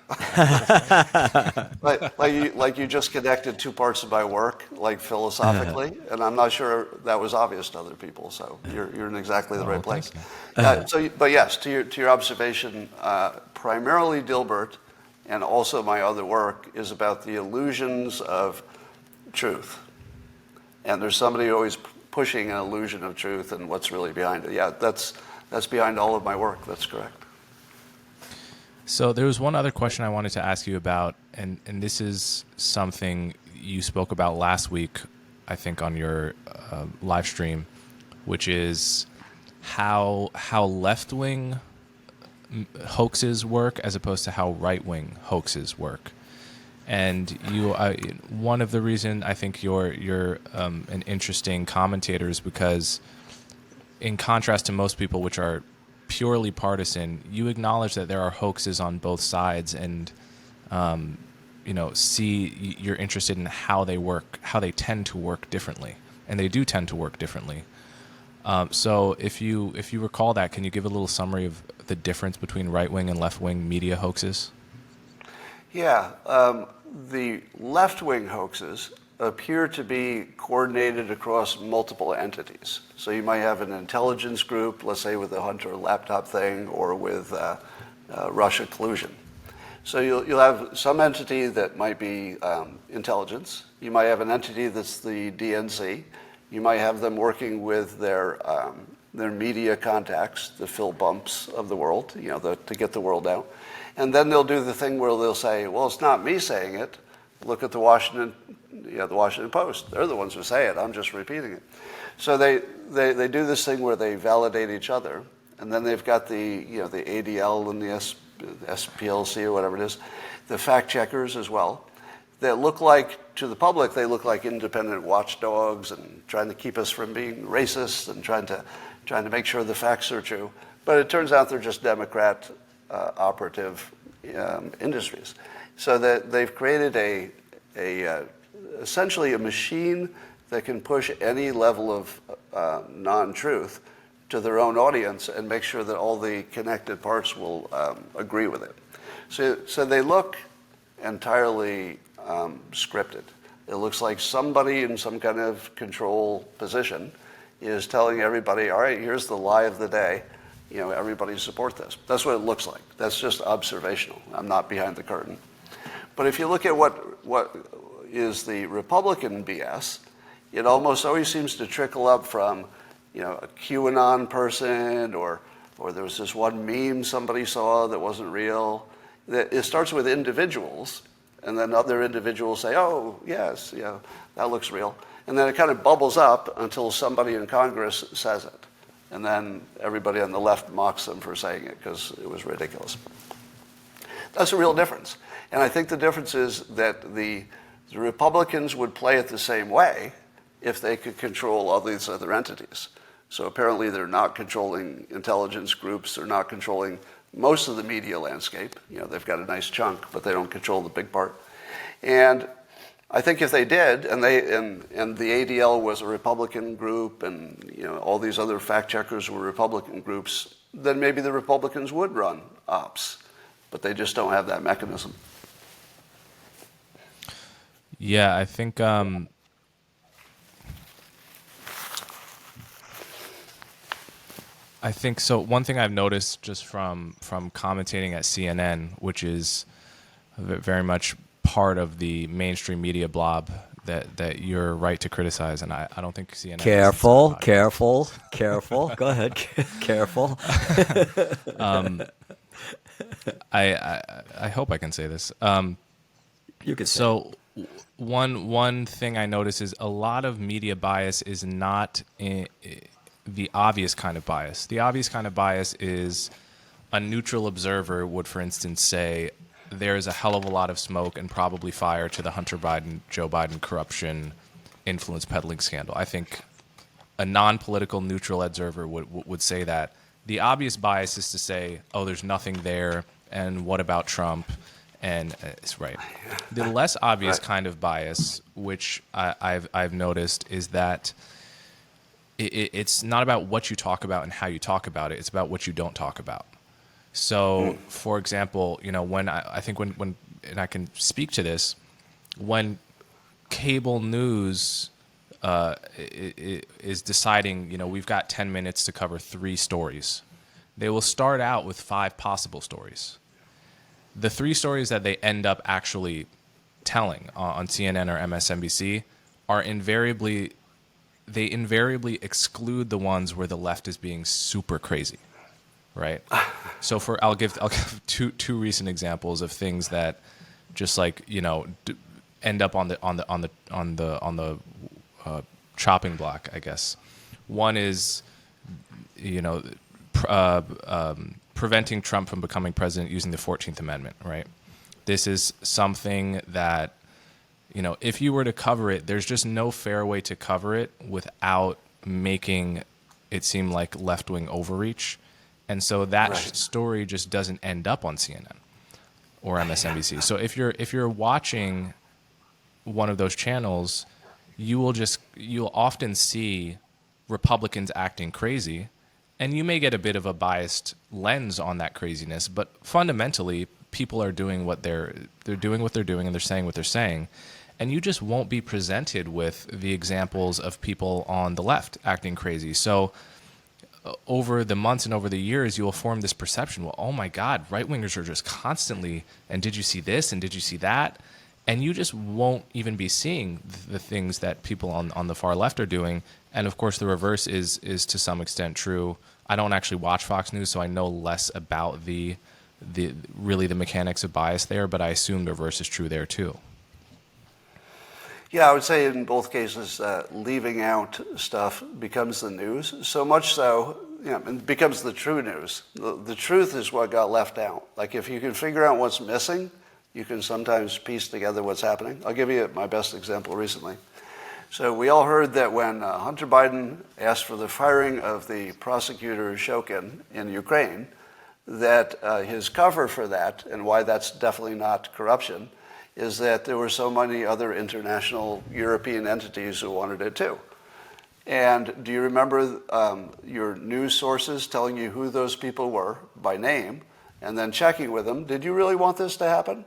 like you just connected two parts of my work, like philosophically, and I'm not sure that was obvious to other people. So you're in exactly the right place. But yes, to your observation, primarily Dilbert, and also my other work is about the illusions of truth. And there's somebody always pushing an illusion of truth and what's really behind it. Yeah, that's behind all of my work. That's correct. So there was one other question I wanted to ask you about, and this is something you spoke about last week, I think, on your live stream, which is how Leftwing hoaxes work as opposed to how Rightwing hoaxes work. And one of the reason I think you're an interesting commentator is because, in contrast to most people, which are purely partisan, you acknowledge that there are hoaxes on both sides, and you're interested in how they work, how they tend to work differently, and they do tend to work differently. So if you recall that, can you give a little summary of the difference between right-wing and left-wing media hoaxes? Yeah, the left-wing hoaxes appear to be coordinated across multiple entities. So you might have an intelligence group, let's say with the Hunter laptop thing, or with Russia collusion. So you'll have some entity that might be intelligence. You might have an entity that's the DNC. You might have them working with their media contacts, the Phil Bumps of the world, to get the word out. And then they'll do the thing where they'll say, well, it's not me saying it. Look at the Washington Post. They're the ones who say it. I'm just repeating it. So they do this thing where they validate each other, and then they've got the ADL and the SPLC or whatever it is, the fact checkers as well, that look like, to the public, they look like independent watchdogs and trying to keep us from being racist and trying to make sure the facts are true. But it turns out they're just Democrat operative industries. So that they've created essentially a machine that can push any level of non-truth to their own audience and make sure that all the connected parts will agree with it. So they look entirely scripted. It looks like somebody in some kind of control position is telling everybody, all right, here's the lie of the day. Everybody support this. That's what it looks like. That's just observational. I'm not behind the curtain. But if you look at what is the Republican BS, it almost always seems to trickle up from, a QAnon person, or there was this one meme somebody saw that wasn't real. It starts with individuals, and then other individuals say, oh, yes, that looks real. And then it kind of bubbles up until somebody in Congress says it. And then everybody on the left mocks them for saying it because it was ridiculous. That's a real difference. And I think the difference is that the Republicans would play it the same way if they could control all these other entities. So apparently they're not controlling intelligence groups. They're not controlling most of the media landscape. They've got a nice chunk, but they don't control the big part. And I think if they did, and the ADL was a Republican group, and all these other fact checkers were Republican groups, then maybe the Republicans would run ops, but they just don't have that mechanism. Yeah, I think so. One thing I've noticed just from commentating at CNN, which is very much part of the mainstream media blob that you're right to criticize, and I don't think CNN. Careful. Go ahead. Careful. I hope I can say this. You could say. So one thing I notice is a lot of media bias is not the obvious kind of bias. The obvious kind of bias is a neutral observer would, for instance, say there's a hell of a lot of smoke and probably fire to the Hunter Biden, Joe Biden corruption influence peddling scandal. I think a non-political neutral observer would say that. The obvious bias is to say, oh, there's nothing there, and what about Trump? And it's right. The less obvious kind of bias, which I've noticed, is that it's not about what you talk about and how you talk about it. It's about what you don't talk about. So, for example, when I think when and I can speak to this, when cable news is deciding, we've got 10 minutes to cover 3 stories, they will start out with 5 possible stories. The 3 stories that they end up actually telling on CNN or MSNBC are invariably exclude the ones where the left is being super crazy, right? So I'll give two recent examples of things that just end up on the chopping block, I guess. One is preventing Trump from becoming president using the 14th Amendment, right? This is something that, if you were to cover it, there's just no fair way to cover it without making it seem like left-wing overreach. And so that story just doesn't end up on CNN or MSNBC. So if you're watching one of those channels, you'll often see Republicans acting crazy, and you may get a bit of a biased lens on that craziness, but fundamentally people are doing what they're doing and they're saying what they're saying. And you just won't be presented with the examples of people on the left acting crazy. So over the months and over the years, you will form this perception, well, oh my God, right-wingers are just constantly, and did you see this, and did you see that? And you just won't even be seeing the things that people on the far left are doing. And of course, the reverse is to some extent true. I don't actually watch Fox News, so I know less about the mechanics of bias there, but I assume the reverse is true there too. Yeah, I would say in both cases, leaving out stuff becomes the news. So much so, it becomes the true news. The truth is what got left out. Like if you can figure out what's missing, you can sometimes piece together what's happening. I'll give you my best example recently. So we all heard that when Hunter Biden asked for the firing of the prosecutor Shokin in Ukraine, that his cover for that, and why that's definitely not corruption, is that there were so many other international European entities who wanted it too. And do you remember your news sources telling you who those people were by name, and then checking with them, did you really want this to happen?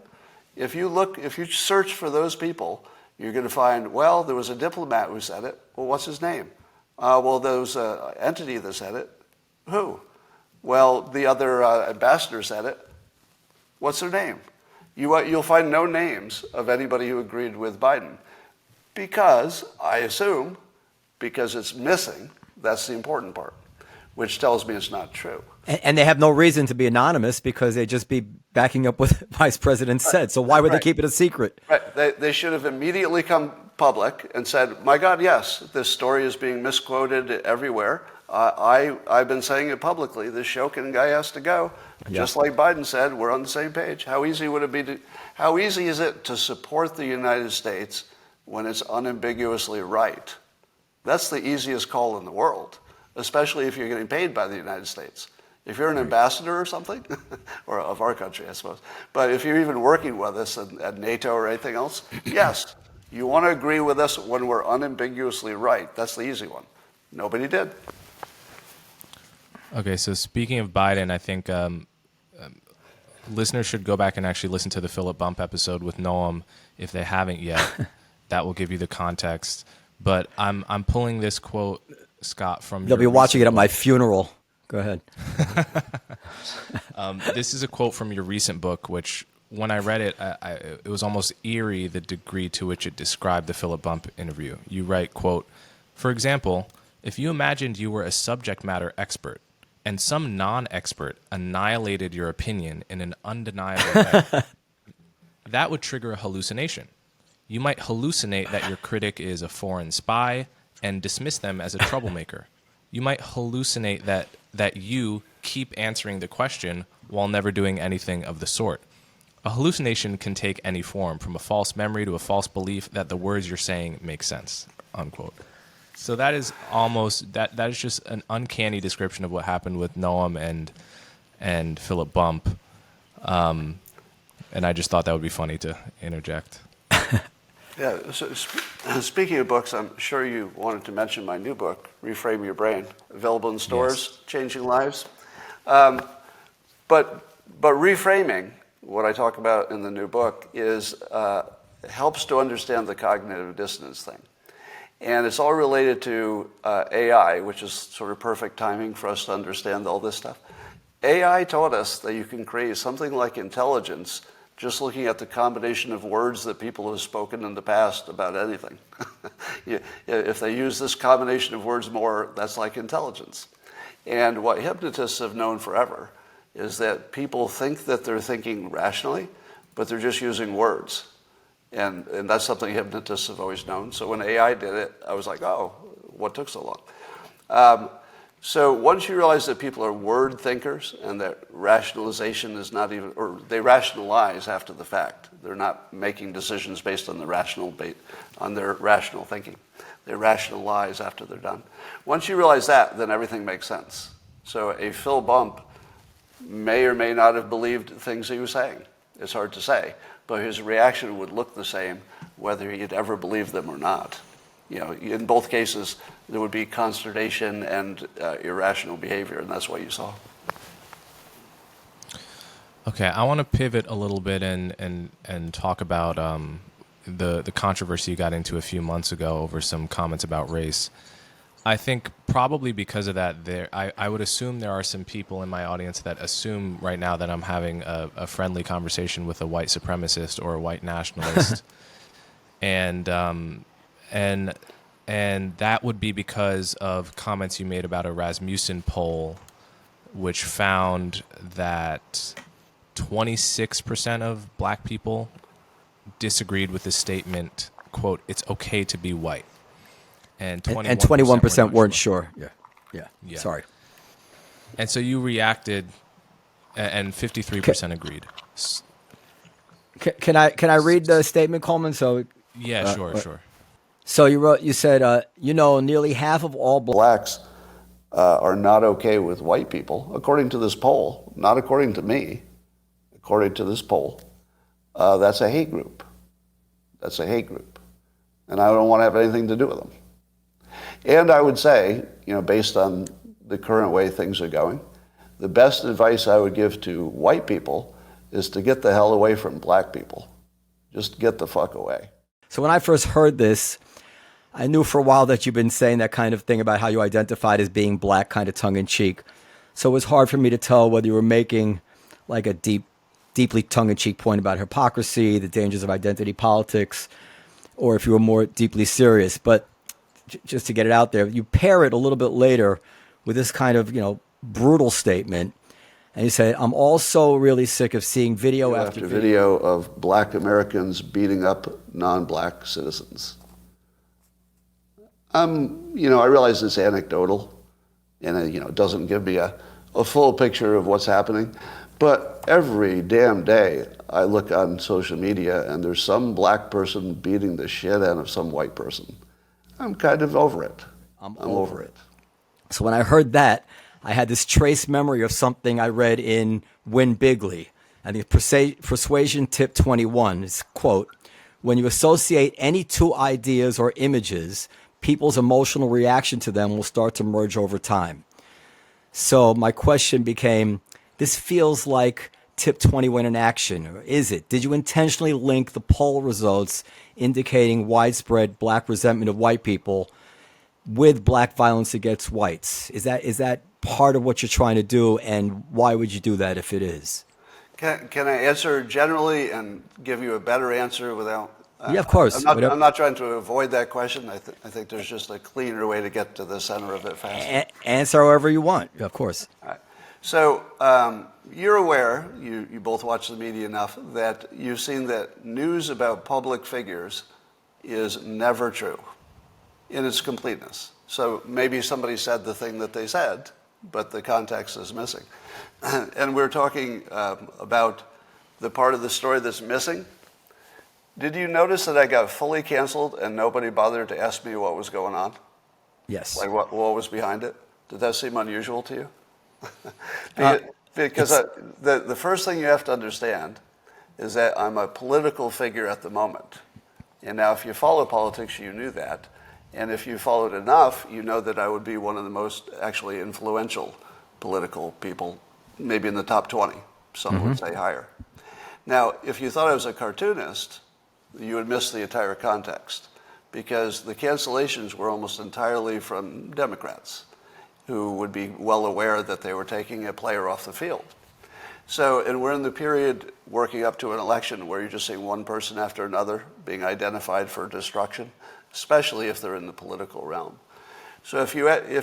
If you search for those people, you're going to find, well, there was a diplomat who said it. Well, what's his name? Well, there was an entity that said it. Who? Well, the other ambassador said it. What's their name? You'll find no names of anybody who agreed with Biden. Because, I assume, because it's missing, that's the important part, which tells me it's not true. And they have no reason to be anonymous because they'd just be backing up what the vice president said. So why would they keep it a secret? Right. They should have immediately come public and said, my God, yes, this story is being misquoted everywhere. I've been saying it publicly. This Shokin guy has to go. Yeah. Just like Biden said, we're on the same page. How easy is it to support the United States when it's unambiguously right? That's the easiest call in the world, especially if you're getting paid by the United States. If you're an ambassador or something, or of our country, I suppose, but if you're even working with us at NATO or anything else, yes, you want to agree with us when we're unambiguously right. That's the easy one. Nobody did. Okay, so speaking of Biden, I think listeners should go back and actually listen to the Philip Bump episode with Noam if they haven't yet. That will give you the context. But I'm pulling this quote, Scott, from They'll be watching it at my funeral. Go ahead. This is a quote from your recent book, which when I read it, it was almost eerie the degree to which it described the Philip Bump interview. You write, quote, "For example, if you imagined you were a subject matter expert and some non-expert annihilated your opinion in an undeniable way, that would trigger a hallucination. You might hallucinate that your critic is a foreign spy and dismiss them as a troublemaker. You might hallucinate that you keep answering the question while never doing anything of the sort. A hallucination can take any form, from a false memory to a false belief that the words you're saying make sense, unquote. So that is almost, that is just an uncanny description of what happened with Noam and Philip Bump. And I just thought that would be funny to interject. Yeah, so speaking of books, I'm sure you wanted to mention my new book, Reframe Your Brain, available in stores, yes. Changing lives. But reframing, what I talk about in the new book, is helps to understand the cognitive dissonance thing. And it's all related to AI, which is sort of perfect timing for us to understand all this stuff. AI taught us that you can create something like intelligence just looking at the combination of words that people have spoken in the past about anything. If they use this combination of words more, that's like intelligence. And what hypnotists have known forever is that people think that they're thinking rationally, but they're just using words. And that's something hypnotists have always known. So when AI did it, I was like, oh, what took so long? So once you realize that people are word thinkers and that rationalization is not even, or they rationalize after the fact. They're not making decisions based on on their rational thinking. They rationalize after they're done. Once you realize that, then everything makes sense. So a Phil Bump may or may not have believed things he was saying. It's hard to say, but his reaction would look the same whether he'd ever believed them or not. You know, in both cases, there would be consternation and irrational behavior, and that's what you saw. Okay, I want to pivot a little bit and talk about the controversy you got into a few months ago over some comments about race. I think probably because of that, I would assume there are some people in my audience that assume right now that I'm having a friendly conversation with a white supremacist or a white nationalist, and that would be because of comments you made about a Rasmussen poll, which found that 26% of black people disagreed with the statement, quote, "It's okay to be white." And 21% weren't sure. Yeah. Sorry. And so you reacted, and 53% agreed. Can I read the statement, Coleman? So yeah, sure. So you said, nearly half of all blacks are not okay with white people, according to this poll, not according to me, according to this poll. That's a hate group. That's a hate group. And I don't want to have anything to do with them. And I would say, based on the current way things are going, the best advice I would give to white people is to get the hell away from black people. Just get the fuck away. So when I first heard this, I knew for a while that you've been saying that kind of thing about how you identified as being black, kind of tongue-in-cheek. So it was hard for me to tell whether you were making like a deeply tongue-in-cheek point about hypocrisy, the dangers of identity politics, or if you were more deeply serious. But just to get it out there, you pair it a little bit later with this kind of, brutal statement. And you say, I'm also really sick of seeing video after video of black Americans beating up non-black citizens. I realize it's anecdotal, and it doesn't give me a full picture of what's happening. But every damn day, I look on social media, and there's some black person beating the shit out of some white person. I'm kind of over it. I'm over it. So when I heard that, I had this trace memory of something I read in Win Bigly. And the persuasion tip 21 is, quote, when you associate any two ideas or images, people's emotional reaction to them will start to merge over time. So my question became, this feels like tip 21 in action, or is it? Did you intentionally link the poll results indicating widespread black resentment of white people with black violence against whites? Is that part of what you're trying to do, and why would you do that if it is? Can I answer generally and give you a better answer without Yeah, of course. I'm not trying to avoid that question. I think there's just a cleaner way to get to the center of it faster. Answer however you want. Of course. All right. So you're aware, you both watch the media enough, that you've seen that news about public figures is never true in its completeness. So maybe somebody said the thing that they said, but the context is missing. And we're talking about the part of the story that's missing. Did you notice that I got fully canceled and nobody bothered to ask me what was going on? Yes. Like what was behind it? Did that seem unusual to you? Because the first thing you have to understand is that I'm a political figure at the moment. And now if you follow politics, you knew that. And if you followed enough, you know that I would be one of the most actually influential political people, maybe in the top 20. Some would say higher. Now, if you thought I was a cartoonist, you would miss the entire context, because the cancellations were almost entirely from Democrats who would be well aware that they were taking a player off the field. So, and we're in the period working up to an election where you're just seeing one person after another being identified for destruction, especially if they're in the political realm. So if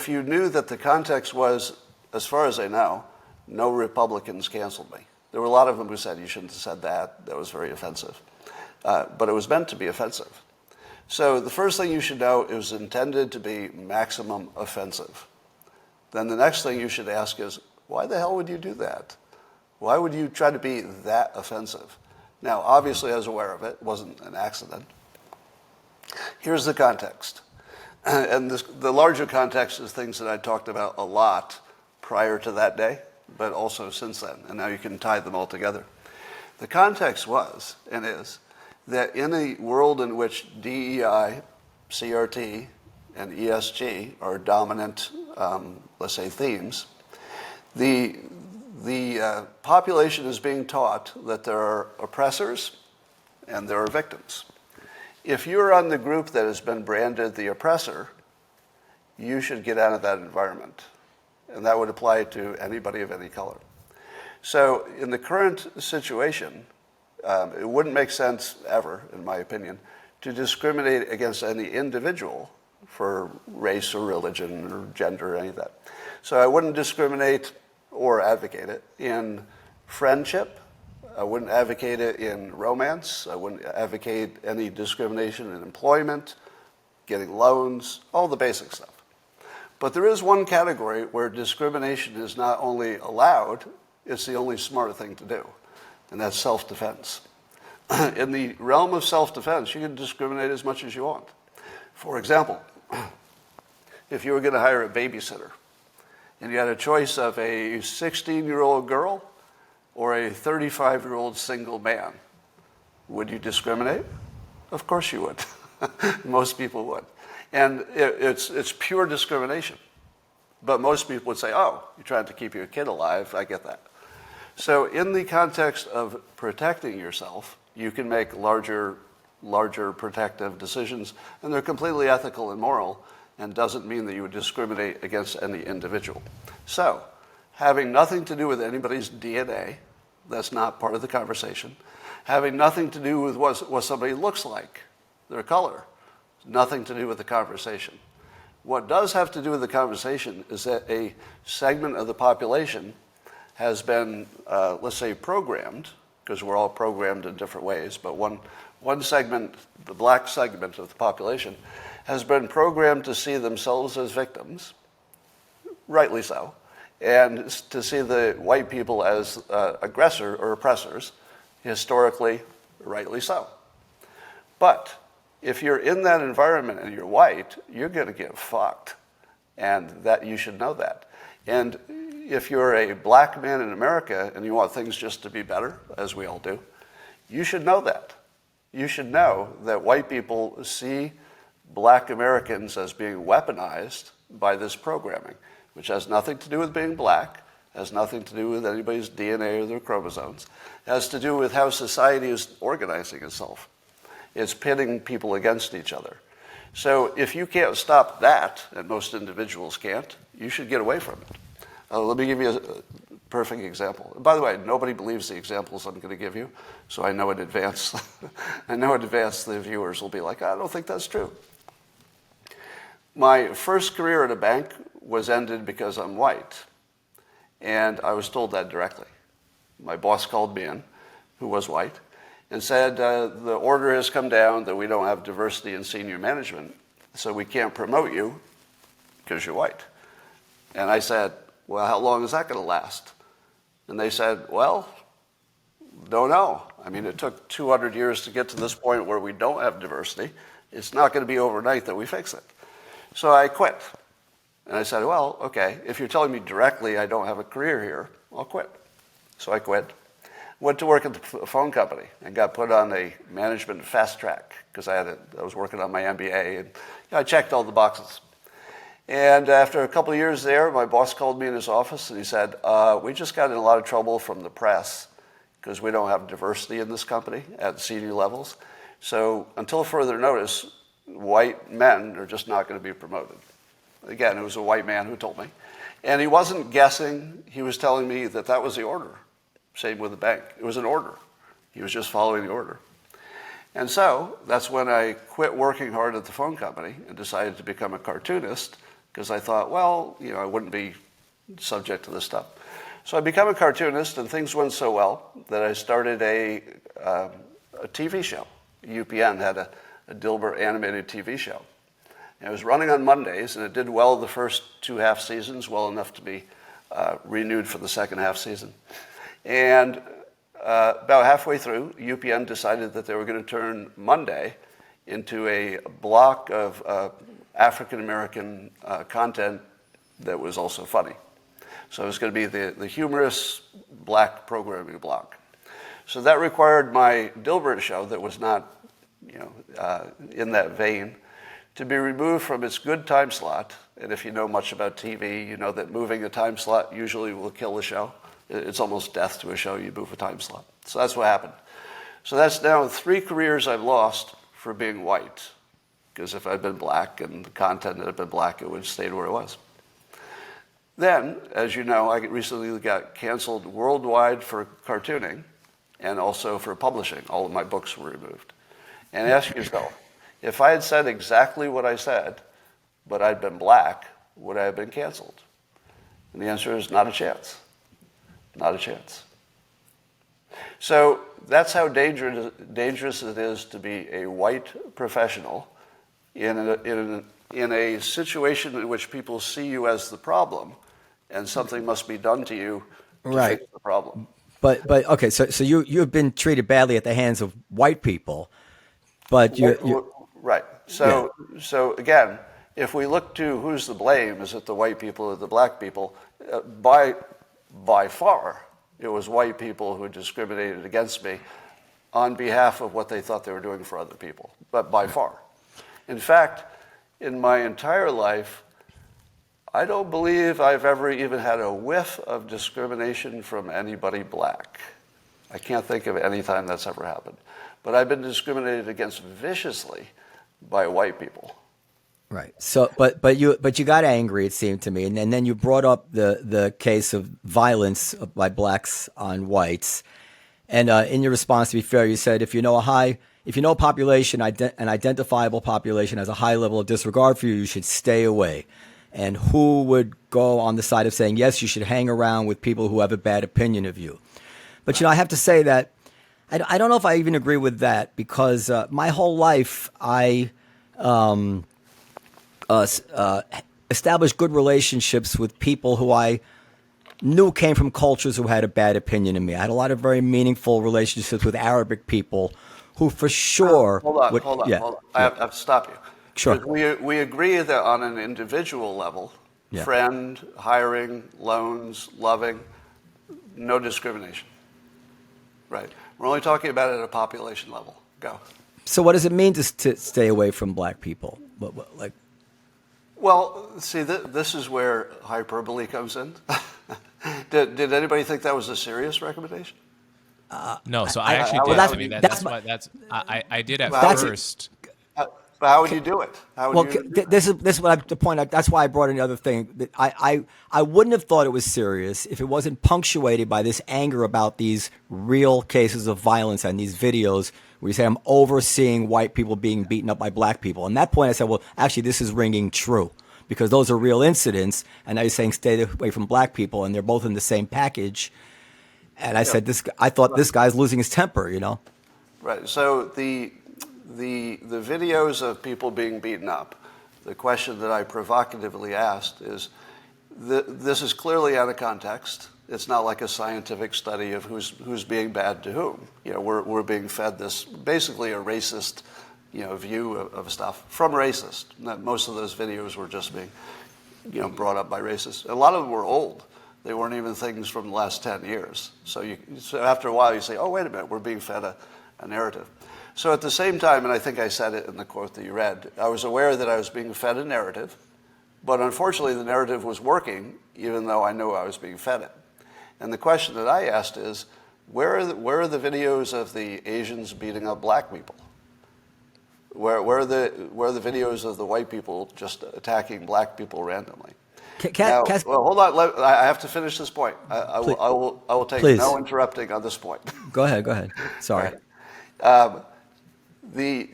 you knew that the context was, as far as I know, no Republicans canceled me. There were a lot of them who said, you shouldn't have said that. That was very offensive. But it was meant to be offensive. So the first thing you should know, it was intended to be maximum offensive. Then the next thing you should ask is, why the hell would you do that? Why would you try to be that offensive? Now, obviously, I was aware of it. It wasn't an accident. Here's the context. And the larger context is things that I talked about a lot prior to that day, but also since then. And now you can tie them all together. The context was, and is, that in a world in which DEI, CRT, and ESG are dominant, let's say, themes, the population is being taught that there are oppressors and there are victims. If you're on the group that has been branded the oppressor, you should get out of that environment. And that would apply to anybody of any color. So in the current situation, it wouldn't make sense ever, in my opinion, to discriminate against any individual for race or religion or gender or any of that. So I wouldn't discriminate or advocate it in friendship. I wouldn't advocate it in romance. I wouldn't advocate any discrimination in employment, getting loans, all the basic stuff. But there is one category where discrimination is not only allowed, it's the only smart thing to do, and that's self-defense. In the realm of self-defense, you can discriminate as much as you want. For example, if you were going to hire a babysitter, and you had a choice of a 16-year-old girl or a 35-year-old single man, would you discriminate? Of course you would. Most people would. And it's pure discrimination. But most people would say, oh, you're trying to keep your kid alive. I get that. So in the context of protecting yourself, you can make larger protective decisions, and they're completely ethical and moral, and doesn't mean that you would discriminate against any individual. So, having nothing to do with anybody's DNA, that's not part of the conversation. Having nothing to do with what somebody looks like, their color, nothing to do with the conversation. What does have to do with the conversation is that a segment of the population has been, let's say, programmed, because we're all programmed in different ways, but one segment, the black segment of the population, has been programmed to see themselves as victims, rightly so, and to see the white people as aggressor or oppressors, historically, rightly so. But if you're in that environment and you're white, you're going to get fucked, and that you should know that. And if you're a black man in America and you want things just to be better, as we all do, you should know that. You should know that white people see black Americans as being weaponized by this programming, which has nothing to do with being black, has nothing to do with anybody's DNA or their chromosomes. It has to do with how society is organizing itself. It's pitting people against each other. So if you can't stop that, and most individuals can't, you should get away from it. Let me give you Perfect example. By the way, nobody believes the examples I'm going to give you, so I know in advance. I know in advance the viewers will be like, I don't think that's true. My first career at a bank was ended because I'm white, and I was told that directly. My boss called me in, who was white, and said, the order has come down that we don't have diversity in senior management, so we can't promote you because you're white. And I said, well, how long is that going to last? And they said, well, don't know. I mean, it took 200 years to get to this point where we don't have diversity. It's not going to be overnight that we fix it. So I quit. And I said, well, okay, if you're telling me directly I don't have a career here, I'll quit. So I quit. Went to work at the phone company and got put on a management fast track because I was working on my MBA, and I checked all the boxes. And after a couple of years there, my boss called me in his office and he said, we just got in a lot of trouble from the press because we don't have diversity in this company at senior levels. So until further notice, white men are just not going to be promoted. Again, it was a white man who told me. And he wasn't guessing. He was telling me that that was the order. Same with the bank. It was an order. He was just following the order. And so that's when I quit working hard at the phone company and decided to become a cartoonist, because I thought, well, I wouldn't be subject to this stuff. So I became a cartoonist, and things went so well that I started a TV show. UPN had a Dilbert animated TV show. And it was running on Mondays, and it did well the first 2 half seasons, well enough to be renewed for the second half season. And about halfway through, UPN decided that they were going to turn Monday into a block of African-American content that was also funny. So it was going to be the humorous black programming block. So that required my Dilbert show, that was not in that vein, to be removed from its good time slot. And if you know much about TV, you know that moving a time slot usually will kill a show. It's almost death to a show, you move a time slot. So that's what happened. So that's now 3 careers I've lost for being white. Because if I'd been black and the content had been black, it would have stayed where it was. Then, as you know, I recently got canceled worldwide for cartooning and also for publishing. All of my books were removed. And ask yourself, if I had said exactly what I said, but I'd been black, would I have been canceled? And the answer is not a chance. Not a chance. So that's how dangerous it is to be a white professional in a situation in which people see you as the problem, and something must be done to you to fix the problem. But okay, so you have been treated badly at the hands of white people, but you right. So again, if we look to who's the blame, is it the white people or the black people? By far, it was white people who discriminated against me on behalf of what they thought they were doing for other people, but by far. In fact, in my entire life, I don't believe I've ever even had a whiff of discrimination from anybody black. I can't think of any time that's ever happened. But I've been discriminated against viciously by white people. Right. So, but you got angry, it seemed to me, and then you brought up the case of violence by blacks on whites, and in your response, to be fair, you said if you know a population, an identifiable population has a high level of disregard for you, you should stay away. And who would go on the side of saying yes, you should hang around with people who have a bad opinion of you? But I have to say that I don't know if I even agree with that, because my whole life I established good relationships with people who I knew came from cultures who had a bad opinion of me. I had a lot of very meaningful relationships with Arabic people who for sure... Hold on. I have to stop you. Sure. We agree that on an individual level, friend, hiring, loans, loving, no discrimination. Right. We're only talking about it at a population level. Go. So what does it mean to stay away from black people? Well, see, this is where hyperbole comes in. Did anybody think that was a serious recommendation? No, so I actually did. I mean, I did at first. But how would you do it? How Well, would you? this is what the point. That's why I brought in the other thing. That I wouldn't have thought it was serious if it wasn't punctuated by this anger about these real cases of violence and these videos where you say I'm overseeing white people being beaten up by black people. And that point, I said, well, actually, this is ringing true because those are real incidents. And now you're saying stay away from black people, and they're both in the same package. And I said, I thought this guy's losing his temper, you know. Right. So the videos of people being beaten up, the question that I provocatively asked is, this is clearly out of context. It's not like a scientific study of who's being bad to whom. You know, we're being fed this basically a racist, view of stuff from racists. Most of those videos were just being, brought up by racists. A lot of them were old. They weren't even things from the last 10 years. So after a while you say, oh, wait a minute, we're being fed a narrative. So at the same time, and I think I said it in the quote that you read, I was aware that I was being fed a narrative, but unfortunately the narrative was working, even though I knew I was being fed it. And the question that I asked is, where are the videos of the Asians beating up black people? Where are the videos of the white people just attacking black people randomly? Now, well, hold on. I have to finish this point. I will take no interrupting on this point. Go ahead. Sorry. The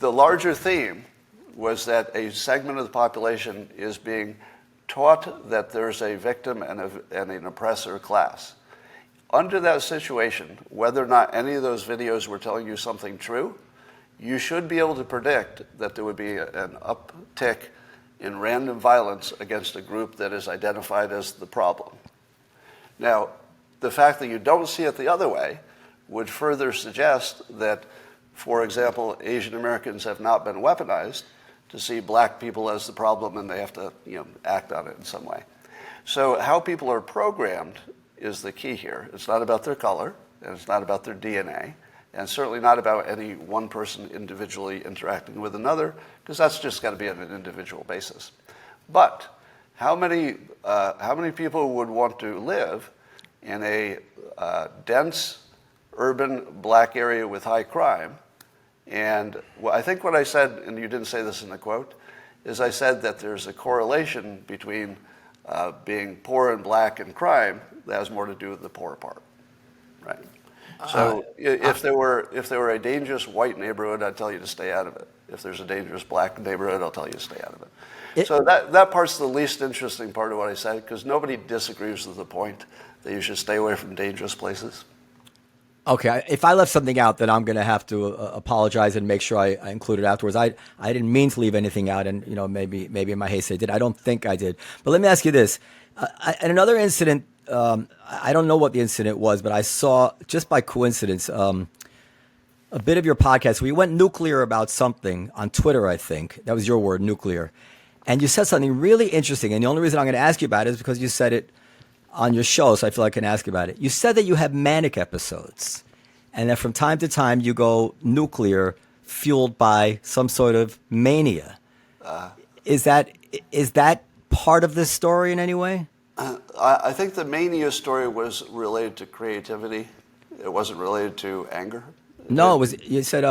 larger theme was that a segment of the population is being taught that there's a victim and an oppressor class. Under that situation, whether or not any of those videos were telling you something true, you should be able to predict that there would be an uptick in random violence against a group that is identified as the problem. Now, the fact that you don't see it the other way would further suggest that, for example, Asian Americans have not been weaponized to see black people as the problem, and they have to, act on it in some way. So how people are programmed is the key here. It's not about their color, and it's not about their DNA, and certainly not about any one person individually interacting with another, because that's just got to be on an individual basis. But how many people would want to live in a dense, urban black area with high crime? And I think what I said, and you didn't say this in the quote, is I said that there's a correlation between being poor and black and crime that has more to do with the poor part, right? So if there were a dangerous white neighborhood, I'd tell you to stay out of it. If there's a dangerous black neighborhood, I'll tell you to stay out of it. So that part's the least interesting part of what I said, because nobody disagrees with the point that you should stay away from dangerous places. Okay, if I left something out, then I'm going to have to apologize and make sure I include it afterwards. I didn't mean to leave anything out, and maybe in my haste I did. I don't think I did. But let me ask you this: in another incident, I don't know what the incident was, but I saw just by coincidence a bit of your podcast where you went nuclear about something on Twitter. I think that was your word, nuclear, and you said something really interesting. And the only reason I'm going to ask you about it is because you said it on your show, so I feel I can ask about it. You said that you have manic episodes, and that from time to time you go nuclear, fueled by some sort of mania. Is that part of this story in any way? I think the mania story was related to creativity. It wasn't related to anger. No, it was. You said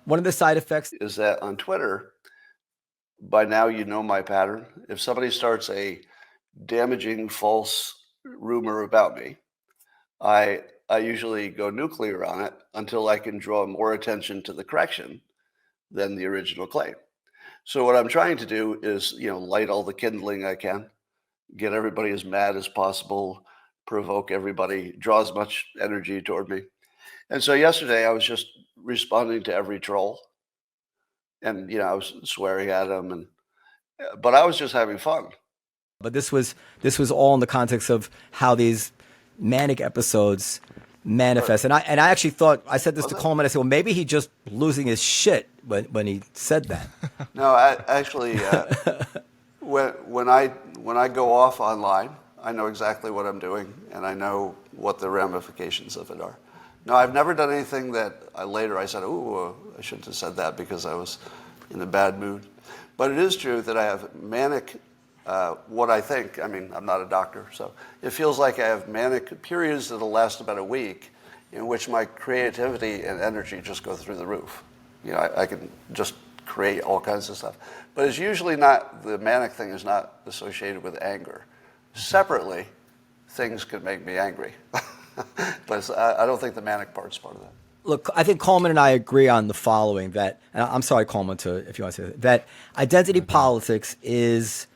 one of the side effects is that on Twitter, by now you know my pattern. If somebody starts a damaging false rumor about me, I usually go nuclear on it until I can draw more attention to the correction than the original claim. So what I'm trying to do is, light all the kindling I can, get everybody as mad as possible, provoke everybody, draw as much energy toward me. And so yesterday I was just responding to every troll, and I was swearing at them, but I was just having fun. But this was all in the context of how these manic episodes manifest. And I actually thought, I said this to Coleman, I said, well, maybe he just losing his shit when he said that. No, actually, when I go off online, I know exactly what I'm doing, and I know what the ramifications of it are. No, I've never done anything that I said, ooh, I shouldn't have said that because I was in a bad mood. But it is true that I have manic, what I think, I'm not a doctor, so it feels like I have manic periods that'll last about a week in which my creativity and energy just go through the roof. I can just create all kinds of stuff. But it's usually not, the manic thing is not associated with anger. Separately, things can make me angry. But I don't think the manic part's part of that. Look, I think Coleman and I agree on the following, that, and I'm sorry, Coleman, if you want to say that identity politics it's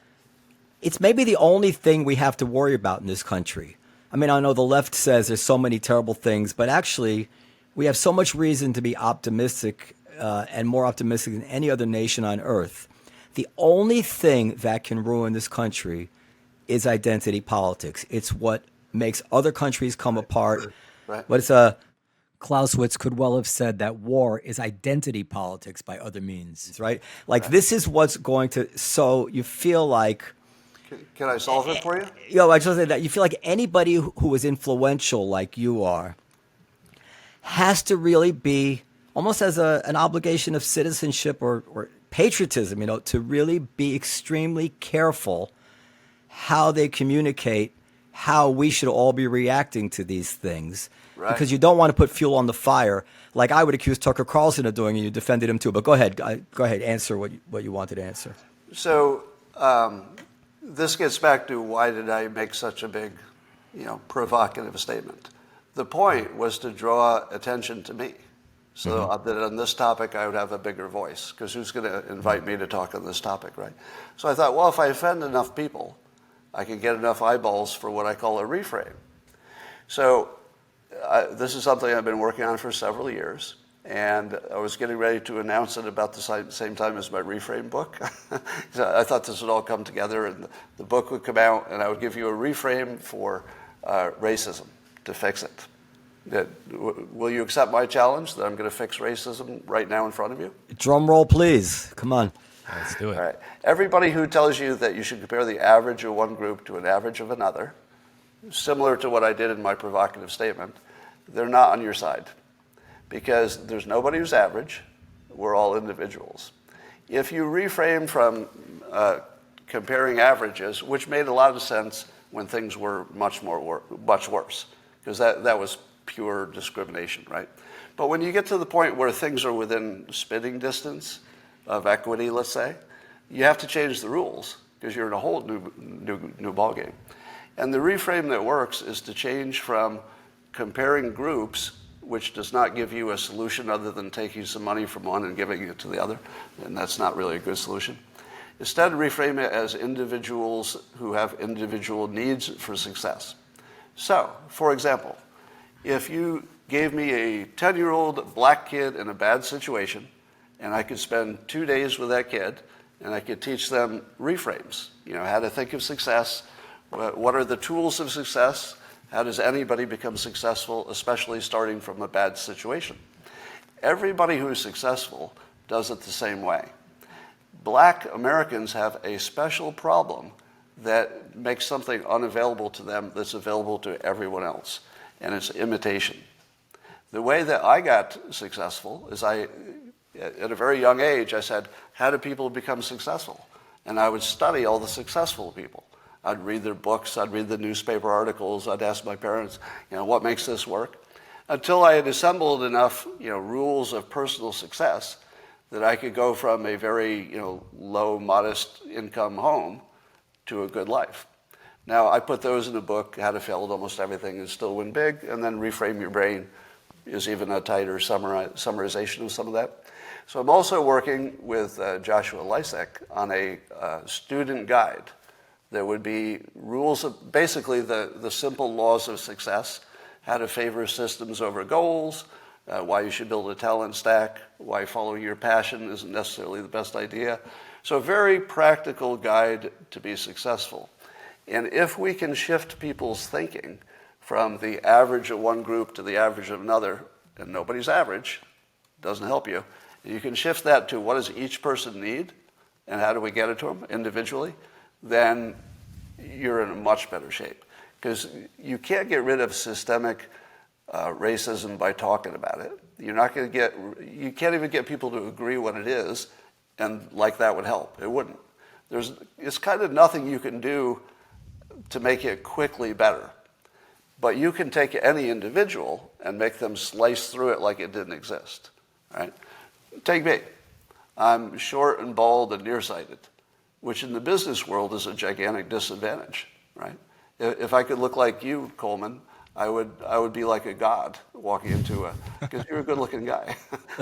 maybe the only thing we have to worry about in this country. I mean, I know the left says there's so many terrible things, but actually we have so much reason to be optimistic, and more optimistic than any other nation on earth. The only thing that can ruin this country is identity politics. It's what makes other countries come apart. Right. But Clausewitz could well have said that war is identity politics by other means, right? Like, this is what's going to, so you feel like, Can I solve it for you? I just say that you feel like anybody who is influential like you are has to really be almost as an obligation of citizenship or patriotism, to really be extremely careful how they communicate, how we should all be reacting to these things. Right. Because you don't want to put fuel on the fire, like I would accuse Tucker Carlson of doing, and you defended him too. But go ahead, answer what you wanted to answer. So this gets back to why did I make such a big, provocative statement? The point was to draw attention to me, so that on this topic I would have a bigger voice, because who's going to invite me to talk on this topic, right? So I thought, well, if I offend enough people, I can get enough eyeballs for what I call a reframe. So this is something I've been working on for several years, and I was getting ready to announce it about the same time as my Reframe book. So I thought this would all come together, and the book would come out, and I would give you a reframe for racism to fix it. Will you accept my challenge that I'm going to fix racism right now in front of you? Drum roll, please. Come on. Let's do it. All right. Everybody who tells you that you should compare the average of one group to an average of another, similar to what I did in my provocative statement, they're not on your side, because there's nobody who's average. We're all individuals. If you reframe from comparing averages, which made a lot of sense when things were much worse, because that was pure discrimination, right? But when you get to the point where things are within spitting distance of equity, let's say, you have to change the rules, because you're in a whole new ballgame. And the reframe that works is to change from comparing groups, which does not give you a solution other than taking some money from one and giving it to the other, and that's not really a good solution. Instead, reframe it as individuals who have individual needs for success. So, for example, if you gave me a 10-year-old black kid in a bad situation, and I could spend 2 days with that kid, and I could teach them reframes, how to think of success, what are the tools of success, how does anybody become successful, especially starting from a bad situation. Everybody who is successful does it the same way. Black Americans have a special problem that makes something unavailable to them that's available to everyone else, and it's imitation. The way that I got successful is at a very young age, I said, how do people become successful? And I would study all the successful people. I'd read their books, I'd read the newspaper articles, I'd ask my parents, what makes this work? Until I had assembled enough, rules of personal success that I could go from a very, low, modest income home to a good life. Now, I put those in a book, How to Fail at Almost Everything and Still Win Big, and then Reframe Your Brain is even a tighter summarization of some of that. So I'm also working with Joshua Lysek on a student guide. There would be rules of basically the simple laws of success, how to favor systems over goals, why you should build a talent stack, why following your passion isn't necessarily the best idea. So a very practical guide to be successful. And if we can shift people's thinking from the average of one group to the average of another, and nobody's average, doesn't help you, you can shift that to what does each person need and how do we get it to them individually, then you're in a much better shape. Because you can't get rid of systemic racism by talking about it. You can't even get people to agree what it is, and like that would help. It wouldn't. It's kind of nothing you can do to make it quickly better. But you can take any individual and make them slice through it like it didn't exist, right? Take me. I'm short and bald and nearsighted, which in the business world is a gigantic disadvantage, right? If I could look like you, Coleman, I would be like a god walking into because you're a good-looking guy.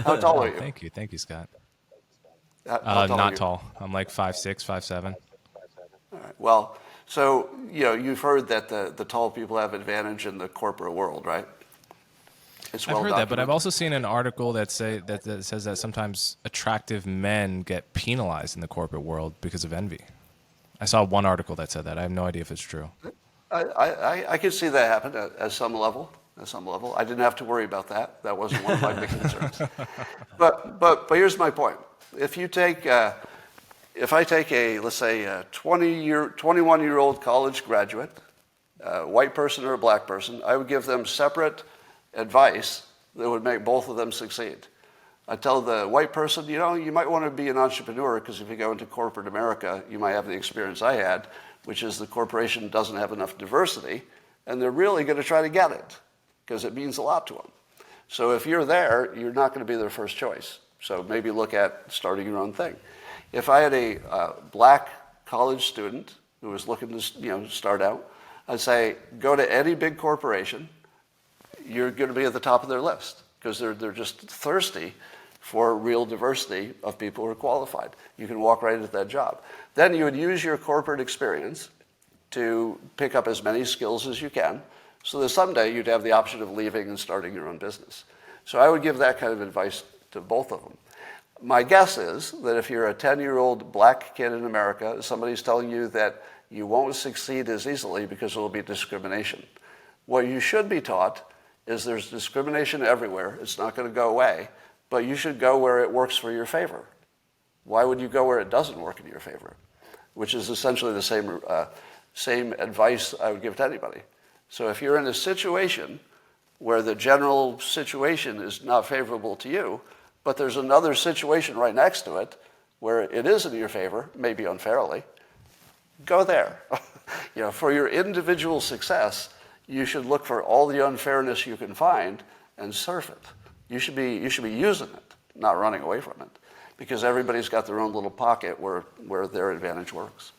How tall are you? Thank you, Scott. How tall are Not you? tall. I'm like 5'6", 5'7". All right. Well, so you've heard that the tall people have advantage in the corporate world, right? It's I've well heard that, but documented. I've also seen an article that says that sometimes attractive men get penalized in the corporate world because of envy. I saw one article that said that. I have no idea if it's true. I could see that happen at some level. At some level, I didn't have to worry about that. That wasn't one of my big concerns. But here's my point. If you take if I take let's say a 21-year-old college graduate, a white person or a black person, I would give them separate advice that would make both of them succeed. I tell the white person, you might want to be an entrepreneur because if you go into corporate America, you might have the experience I had, which is the corporation doesn't have enough diversity, and they're really going to try to get it because it means a lot to them. So if you're there, you're not going to be their first choice. So maybe look at starting your own thing. If I had a black college student who was looking to start out, I'd say go to any big corporation. You're going to be at the top of their list because they're just thirsty for real diversity of people who are qualified. You can walk right into that job. Then you would use your corporate experience to pick up as many skills as you can so that someday you'd have the option of leaving and starting your own business. So I would give that kind of advice to both of them. My guess is that if you're a 10-year-old black kid in America, somebody's telling you that you won't succeed as easily because there will be discrimination. What you should be taught is there's discrimination everywhere. It's not going to go away, but you should go where it works for your favor. Why would you go where it doesn't work in your favor? Which is essentially the same advice I would give to anybody. So if you're in a situation where the general situation is not favorable to you, but there's another situation right next to it where it is in your favor, maybe unfairly, go there. For your individual success, you should look for all the unfairness you can find and surf it. You should be using it, not running away from it, because everybody's got their own little pocket where their advantage works.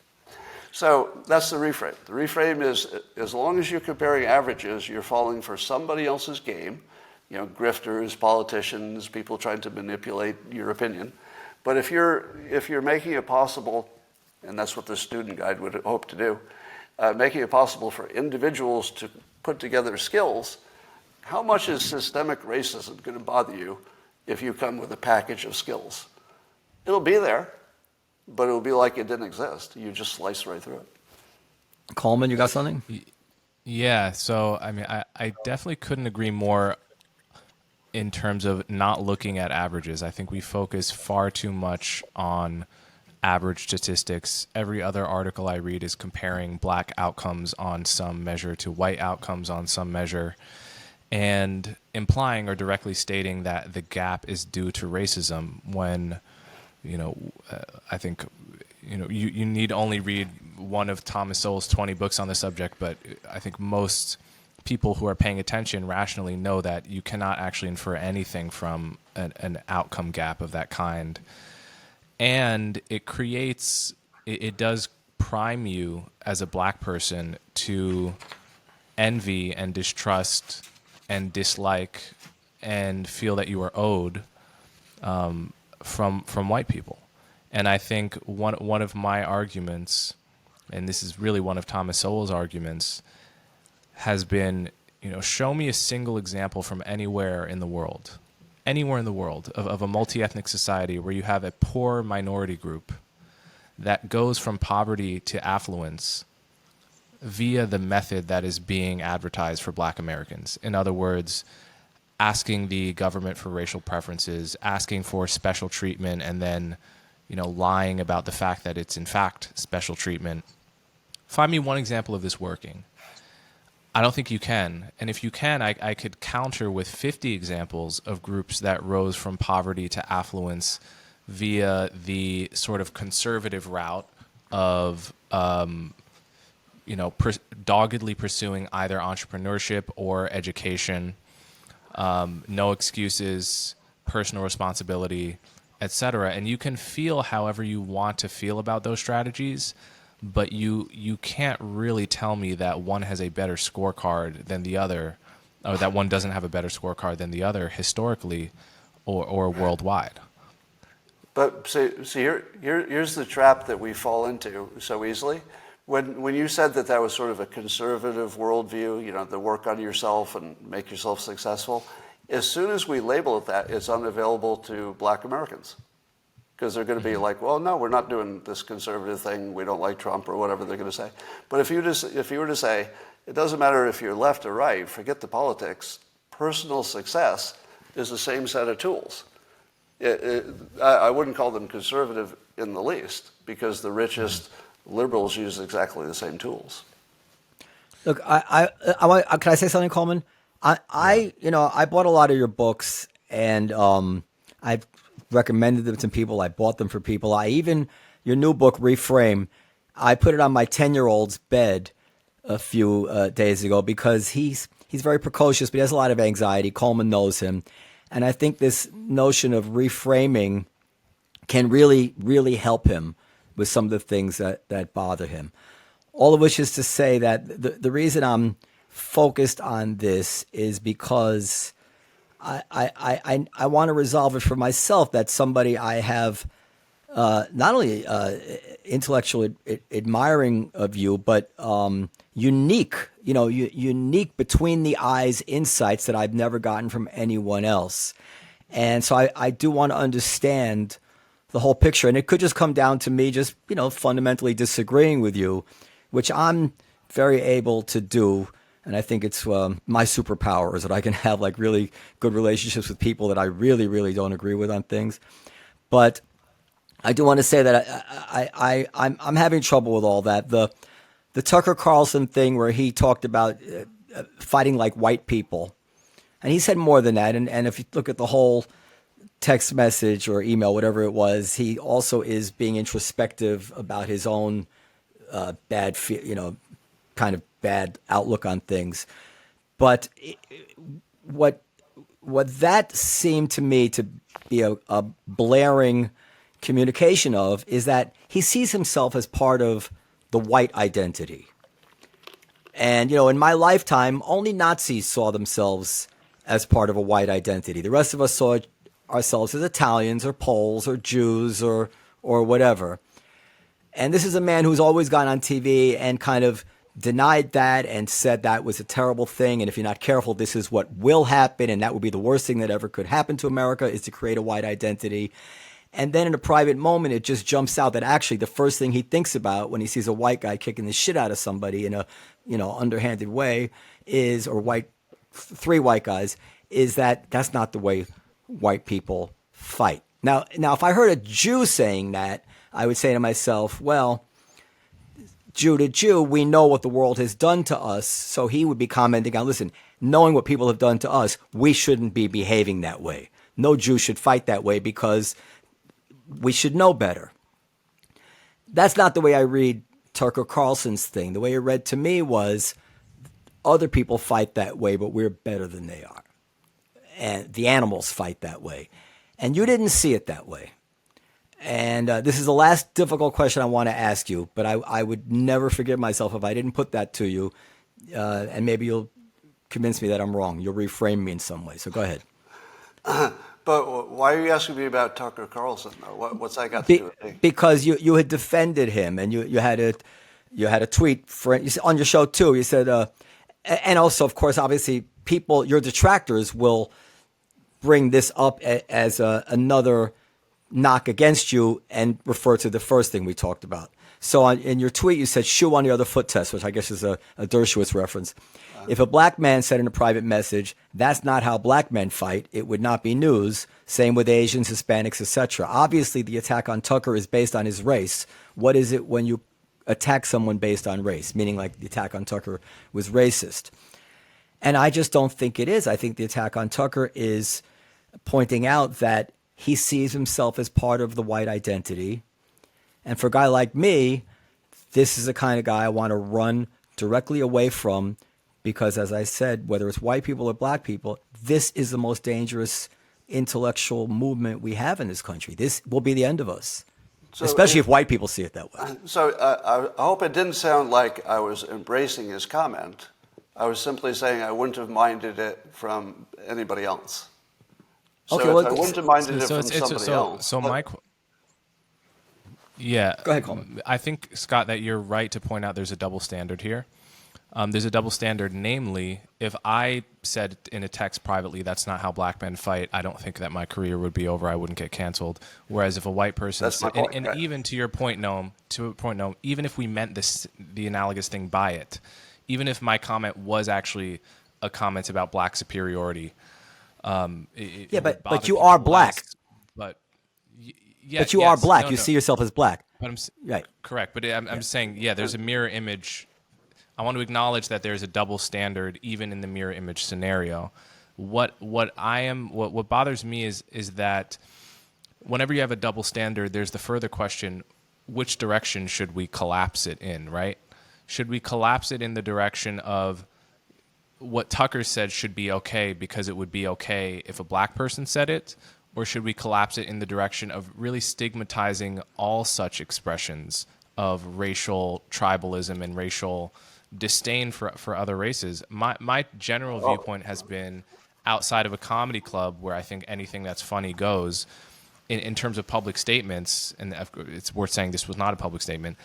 So that's the reframe. The reframe is, as long as you're comparing averages, you're falling for somebody else's game, grifters, politicians, people trying to manipulate your opinion. But if you're making it possible, and that's what the student guide would hope to do, making it possible for individuals to put together skills, how much is systemic racism going to bother you if you come with a package of skills? It'll be there, but it'll be like it didn't exist. You just slice right through it. Coleman, you got something? Yeah, so I mean, I definitely couldn't agree more in terms of not looking at averages. I think we focus far too much on average statistics. Every other article I read is comparing black outcomes on some measure to white outcomes on some measure, and implying or directly stating that the gap is due to racism when, I think, you need only read one of Thomas Sowell's 20 books on the subject, but I think most people who are paying attention rationally know that you cannot actually infer anything from an outcome gap of that kind. And it does prime you as a black person to envy and distrust and dislike and feel that you are owed from white people. And I think one of my arguments, and this is really one of Thomas Sowell's arguments, has been, show me a single example from anywhere in the world of a multi-ethnic society where you have a poor minority group that goes from poverty to affluence via the method that is being advertised for black Americans. In other words, asking the government for racial preferences, asking for special treatment, and then, lying about the fact that it's in fact special treatment. Find me one example of this working. I don't think you can. And if you can, I could counter with 50 examples of groups that rose from poverty to affluence via the sort of conservative route of, doggedly pursuing either entrepreneurship or education, no excuses, personal responsibility, etc. And you can feel however you want to feel about those strategies, but you can't really tell me that one has a better scorecard than the other, or that one doesn't have a better scorecard than the other historically or worldwide. But here's the trap that we fall into so easily. When you said that was sort of a conservative worldview, the work on yourself and make yourself successful, as soon as we label it that, it's unavailable to Black Americans. Because they're going to be like, well, no, we're not doing this conservative thing. We don't like Trump or whatever they're going to say. But if you were to say, it doesn't matter if you're left or right, forget the politics, personal success is the same set of tools. I wouldn't call them conservative in the least, because the richest liberals use exactly the same tools. Look, can I say something, Coleman? I bought a lot of your books, and I've recommended them to people. I bought them for people. Your new book, Reframe, I put it on my 10-year-old's bed a few days ago because he's very precocious, but he has a lot of anxiety. Coleman knows him. And I think this notion of reframing can really, really help him with some of the things that bother him. All of which is to say that the reason I'm focused on this is because I want to resolve it for myself. That somebody I have not only intellectual admiring of you, but unique, unique between the eyes insights that I've never gotten from anyone else. And so I do want to understand the whole picture. And it could just come down to me just, fundamentally disagreeing with you, which I'm very able to do. And I think it's my superpower is that I can have like really good relationships with people that I really, really don't agree with on things. But I do want to say that I'm having trouble with all that. The Tucker Carlson thing where he talked about fighting like white people. And he said more than that. And if you look at the whole text message or email, whatever it was, he also is being introspective about his own bad, kind of bad outlook on things. But what that seemed to me to be a blaring communication of is that he sees himself as part of the white identity. And, in my lifetime, only Nazis saw themselves as part of a white identity. The rest of us saw ourselves as Italians or Poles or Jews or whatever. And this is a man who's always gone on TV and kind of denied that and said that was a terrible thing. And if you're not careful, this is what will happen. And that would be the worst thing that ever could happen to America, is to create a white identity. And then in a private moment, it just jumps out that actually the first thing he thinks about when he sees a white guy kicking the shit out of somebody in a, underhanded way three white guys, is that that's not the way white people fight. Now, if I heard a Jew saying that, I would say to myself, well, Jew to Jew, we know what the world has done to us. So he would be commenting on, listen, knowing what people have done to us, we shouldn't be behaving that way. No Jew should fight that way because we should know better. That's not the way I read Tucker Carlson's thing. The way it read to me was other people fight that way, but we're better than they are. And the animals fight that way. And you didn't see it that way. And this is the last difficult question I want to ask you, but I would never forgive myself if I didn't put that to you. And maybe you'll convince me that I'm wrong. You'll reframe me in some way. So go ahead. But why are you asking me about Tucker Carlson, though? What's that got to do with me? Because you had defended him, and you had a tweet on your show too. You said, and also, of course, obviously, your detractors will bring this up as another knock against you and refer to the first thing we talked about. So in your tweet, you said shoe on the other foot test, which I guess is a Dershowitz reference. If a black man said in a private message, that's not how black men fight, it would not be news. Same with Asians, Hispanics, etc. Obviously, the attack on Tucker is based on his race. What is it when you attack someone based on race? Meaning like the attack on Tucker was racist. And I just don't think it is. I think the attack on Tucker is pointing out that he sees himself as part of the white identity. And for a guy like me, this is the kind of guy I want to run directly away from because, as I said, whether it's white people or black people, this is the most dangerous intellectual movement we have in this country. This will be the end of us, So especially if white people see it that way. So I hope it didn't sound like I was embracing his comment. I was simply saying I wouldn't have minded it from anybody else. So Okay, well, I wouldn't have minded it So from somebody else. So Mike, yeah, Go ahead, Coleman. I think, Scott, that you're right to point out there's a double standard here. There's a double standard, namely, if I said in a text privately, that's not how black men fight, I don't think that my career would be over, I wouldn't get canceled. Whereas if a white person That's my said, point, and right. even to your point, Noam, even if we meant the analogous thing by it, even if my comment was actually a comment about black superiority, it would but bother you are people black. less. But yeah, But you are yes, black. no, You no. see yourself as black. But Right. correct. But I'm saying, yeah, there's a mirror image. I want to acknowledge that there's a double standard even in the mirror image scenario. What bothers me is that whenever you have a double standard, there's the further question: which direction should we collapse it in? Right? Should we collapse it in the direction of what Tucker said should be okay because it would be okay if a black person said it? Or should we collapse it in the direction of really stigmatizing all such expressions of racial tribalism and racial disdain for other races? My general viewpoint has been, outside of a comedy club where I think anything that's funny goes, in terms of public statements, and it's worth saying this was not a public statement,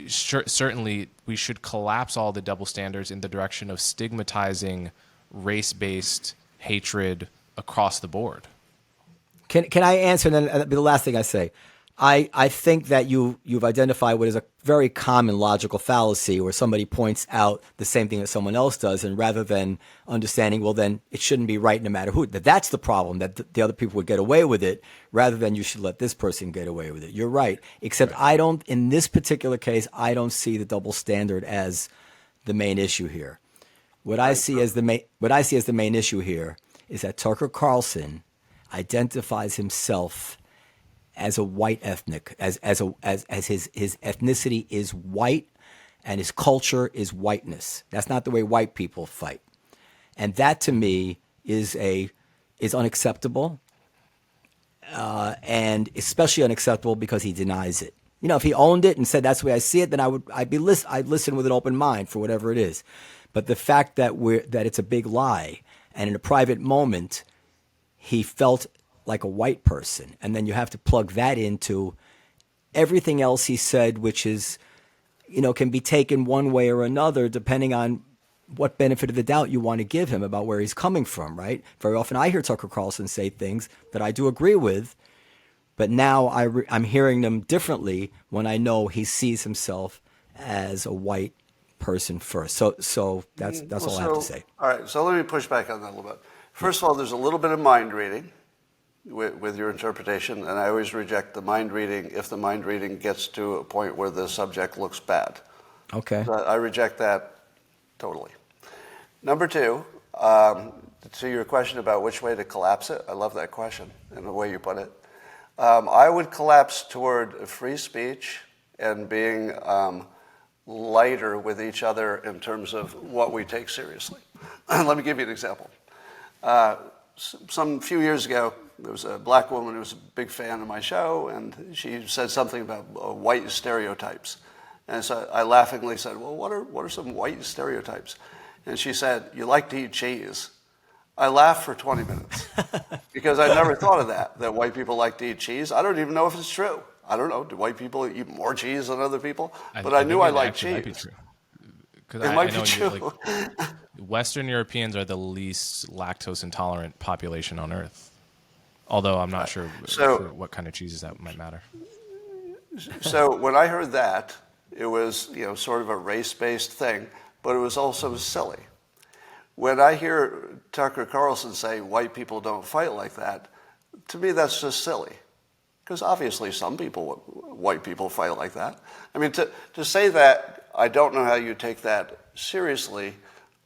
certainly we should collapse all the double standards in the direction of stigmatizing race-based hatred across the board. Can I answer, and then that'll be the last thing I say? I think that you've identified what is a very common logical fallacy where somebody points out the same thing that someone else does, and rather than understanding, well, then it shouldn't be right no matter who. That's the problem, that the other people would get away with it, rather than you should let this person get away with it. You're right. Except I don't, in this particular case, I don't see the double standard as the main issue here. What I see as the main issue here is that Tucker Carlson identifies himself as a white ethnic, as his ethnicity is white, and his culture is whiteness. That's not the way white people fight, and that to me is unacceptable, and especially unacceptable because he denies it. You know, if he owned it and said that's the way I see it, then I'd listen with an open mind for whatever it is. But the fact that it's a big lie, and in a private moment he felt like a white person, and then you have to plug that into everything else he said, which is, can be taken one way or another depending on what benefit of the doubt you want to give him about where he's coming from, right? Very often I hear Tucker Carlson say things that I do agree with, but now I'm hearing them differently when I know he sees himself as a white person first. So that's all I have to say. All right, so let me push back on that a little bit. First of all, there's a little bit of mind reading with your interpretation, and I always reject the mind reading if the mind reading gets to a point where the subject looks bad. Okay. So I reject that totally. Number two, to your question about which way to collapse it, I love that question and the way you put it. I would collapse toward free speech and being lighter with each other in terms of what we take seriously. Let me give you an example. Some few years ago, there was a black woman who was a big fan of my show, and she said something about white stereotypes. And so I laughingly said, well, what are some white stereotypes? And she said, you like to eat cheese. I laughed for 20 minutes because I never thought of that white people like to eat cheese. I don't even know if it's true. I don't know. Do white people eat more cheese than other people? But I knew I liked cheese. Might be true. It might be true. Western Europeans are the least lactose intolerant population on Earth. Although I'm not sure for what kind of cheeses that might matter. So when I heard that, it was sort of a race-based thing, but it was also silly. When I hear Tucker Carlson say white people don't fight like that, to me that's just silly. Because obviously white people fight like that. I mean, to say that, I don't know how you take that seriously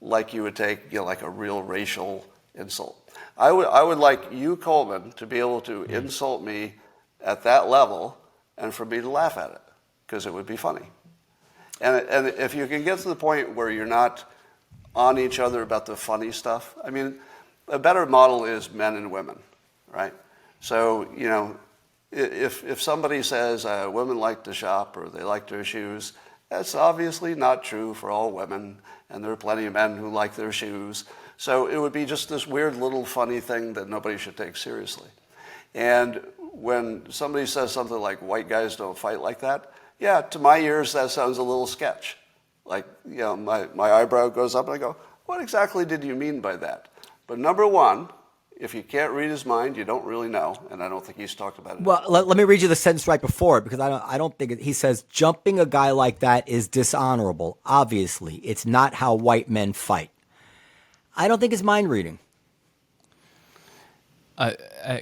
like you would take like a real racial insult. I would like you, Coleman, to be able to insult me at that level and for me to laugh at it, because it would be funny. And if you can get to the point where you're not on each other about the funny stuff, I mean, a better model is men and women. right? So, if somebody says women like to shop or they like their shoes, that's obviously not true for all women, and there are plenty of men who like their shoes. So it would be just this weird little funny thing that nobody should take seriously. And when somebody says something like white guys don't fight like that, yeah, to my ears that sounds a little sketch. Like, my eyebrow goes up and I go, what exactly did you mean by that? But number one, if you can't read his mind, you don't really know, and I don't think he's talked about it. Well, let me read you the sentence right before it, because I don't think he says jumping a guy like that is dishonorable. Obviously, it's not how white men fight. I don't think it's mind reading.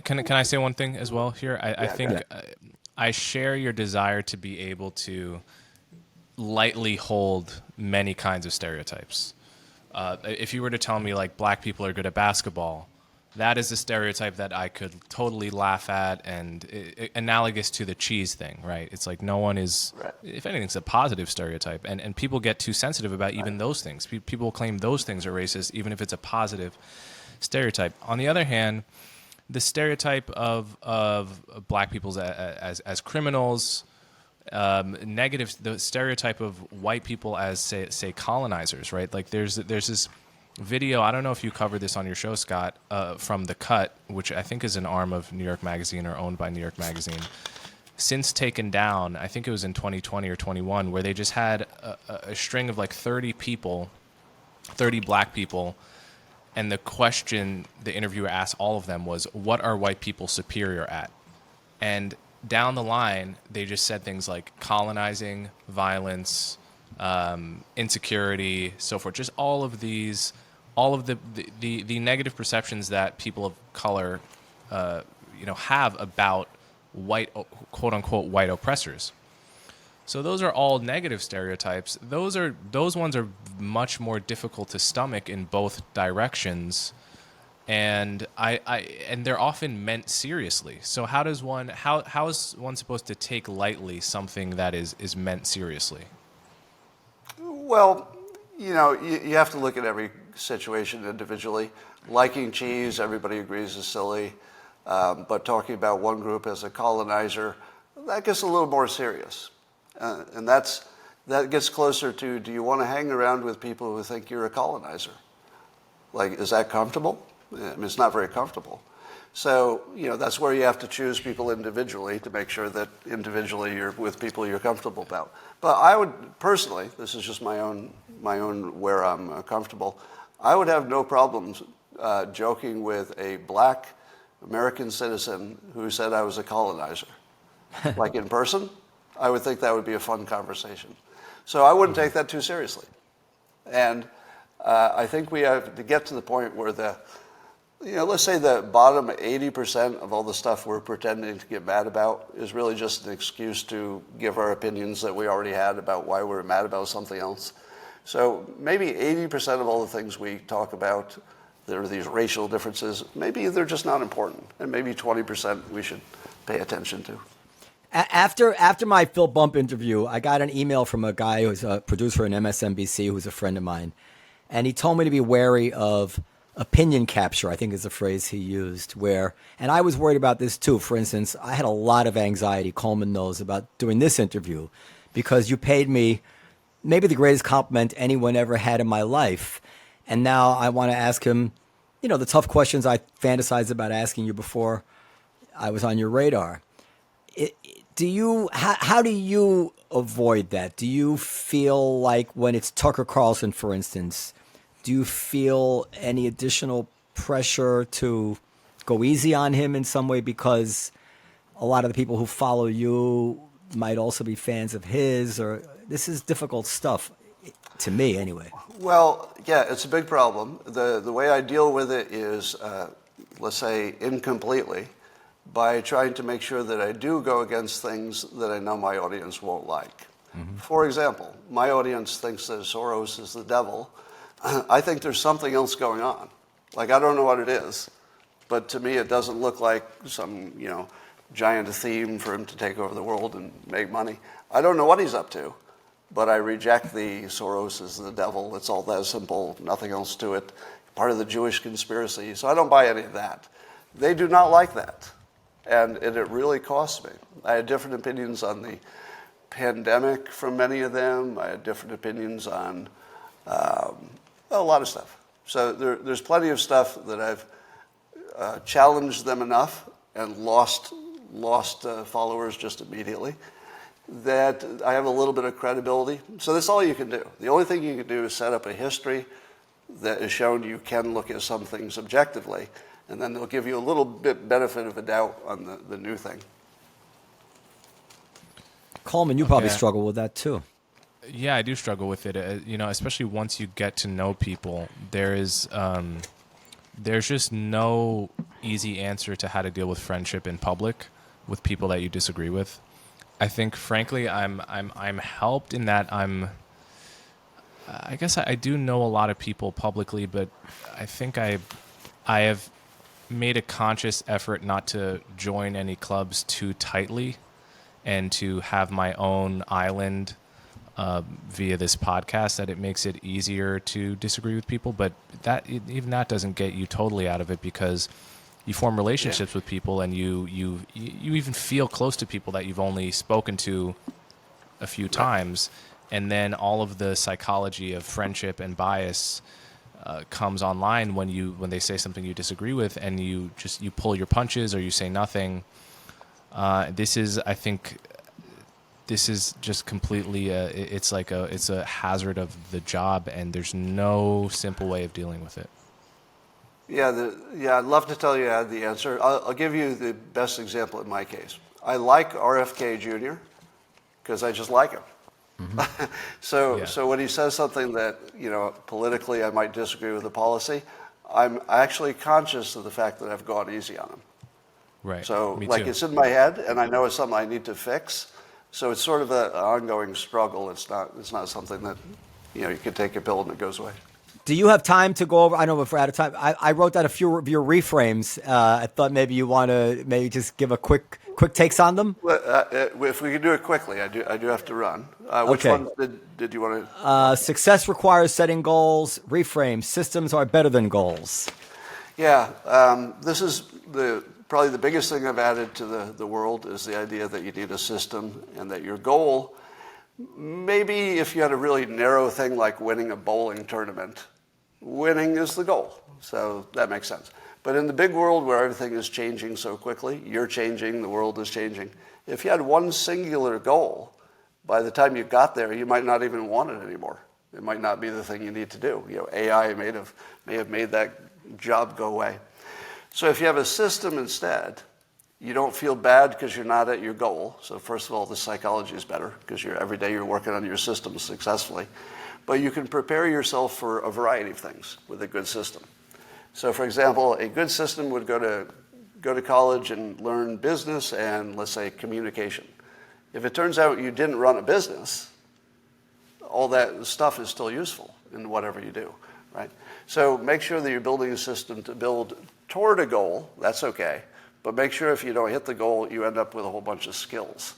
Can I say one thing as well here? I think I share your desire to be able to lightly hold many kinds of stereotypes. If you were to tell me like black people are good at basketball, that is a stereotype that I could totally laugh at, and analogous to the cheese thing, right? It's like no one is, if anything, it's a positive stereotype, and people get too sensitive about even those things. People claim those things are racist, even if it's a positive stereotype. On the other hand, the stereotype of black people as criminals, negative, the stereotype of white people as say colonizers, right? Like there's this video, I don't know if you covered this on your show, Scott, from The Cut, which I think is an arm of New York Magazine or owned by New York Magazine, since taken down, I think it was in 2020 or 21, where they just had a string of like 30 black people, and the question the interviewer asked all of them was, what are white people superior at? And down the line, they just said things like colonizing, violence, insecurity, so forth. Just all of the negative perceptions that people of color, have about white, quote unquote, white oppressors. So those are all negative stereotypes. Those ones are much more difficult to stomach in both directions, and and they're often meant seriously. So how is one supposed to take lightly something that is meant seriously? Well, you have to look at every situation individually. Liking cheese, everybody agrees, is silly. But talking about one group as a colonizer, that gets a little more serious. And that gets closer to, do you want to hang around with people who think you're a colonizer? Like, is that comfortable? I mean, it's not very comfortable. So, that's where you have to choose people individually to make sure that individually you're with people you're comfortable about. But I would personally, this is just my own where I'm comfortable, I would have no problems joking with a black American citizen who said I was a colonizer. Like in person, I would think that would be a fun conversation. So I wouldn't take that too seriously. And I think we have to get to the point where let's say the bottom 80% of all the stuff we're pretending to get mad about is really just an excuse to give our opinions that we already had about why we're mad about something else. So maybe 80% of all the things we talk about, there are these racial differences, maybe they're just not important. And maybe 20% we should pay attention to. After my Phil Bump interview, I got an email from a guy who's a producer in MSNBC who's a friend of mine. And he told me to be wary of opinion capture, I think is the phrase he used, and I was worried about this too. For instance, I had a lot of anxiety, Coleman knows, about doing this interview because you paid me maybe the greatest compliment anyone ever had in my life. And now I want to ask him, the tough questions I fantasized about asking you before I was on your radar. How do you avoid that? Do you feel like when it's Tucker Carlson, for instance, do you feel any additional pressure to go easy on him in some way because a lot of the people who follow you might also be fans of his? Or this is difficult stuff, to me anyway. Well, yeah, it's a big problem. The way I deal with it is, let's say, incompletely, by trying to make sure that I do go against things that I know my audience won't like. Mm-hmm. For example, my audience thinks that Soros is the devil. I think there's something else going on. Like, I don't know what it is, but to me it doesn't look like some, giant theme for him to take over the world and make money. I don't know what he's up to, but I reject the Soros is the devil. It's all that simple, nothing else to it. Part of the Jewish conspiracy. So I don't buy any of that. They do not like that. And it really costs me. I had different opinions on the pandemic from many of them. I had different opinions on a lot of stuff. So there's plenty of stuff that I've challenged them enough and lost followers just immediately that I have a little bit of credibility. So that's all you can do. The only thing you can do is set up a history that has shown you can look at some things objectively, and then they'll give you a little bit benefit of a doubt on the new thing. Coleman, you probably struggle with that too. Yeah, I do struggle with it. Especially once you get to know people, there's just no easy answer to how to deal with friendship in public with people that you disagree with. I think, frankly, I'm helped in that I guess I do know a lot of people publicly, but I think I have made a conscious effort not to join any clubs too tightly and to have my own island via this podcast, that it makes it easier to disagree with people. But even that doesn't get you totally out of it, because you form relationships with people, and you even feel close to people that you've only spoken to a few times, and then all of the psychology of friendship and bias comes online when they say something you disagree with, and you pull your punches or you say nothing. This is just completely it's a hazard of the job, and there's no simple way of dealing with it. Yeah, I'd love to tell you I had the answer. I'll give you the best example in my case. I like RFK Jr. because I just like him. Mm-hmm. So when he says something that, politically I might disagree with the policy, I'm actually conscious of the fact that I've gone easy on him. Right. So Me like too. It's in my head, and I know it's something I need to fix. So it's sort of an ongoing struggle. It's not something that, you can take a pill and it goes away. Do you have time to go over? I know if we're out of time. I wrote down a few of your reframes. I thought maybe you want to maybe just give a quick takes on them. Well, if we can do it quickly, I do have to run. Which Okay. ones did you want to? Success requires setting goals. Reframes. Systems are better than goals. Yeah, this is probably the biggest thing I've added to the world is the idea that you need a system, and that your goal, maybe if you had a really narrow thing like winning a bowling tournament, winning is the goal. So that makes sense. But in the big world where everything is changing so quickly, you're changing, the world is changing. If you had one singular goal, by the time you got there, you might not even want it anymore. It might not be the thing you need to do. AI may have made that job go away. So if you have a system instead, you don't feel bad because you're not at your goal. So first of all, the psychology is better because every day you're working on your system successfully. But you can prepare yourself for a variety of things with a good system. So for example, a good system would go to college and learn business and, let's say, communication. If it turns out you didn't run a business, all that stuff is still useful in whatever you do, right? So make sure that you're building a system to build toward a goal. That's okay. But make sure if you don't hit the goal, you end up with a whole bunch of skills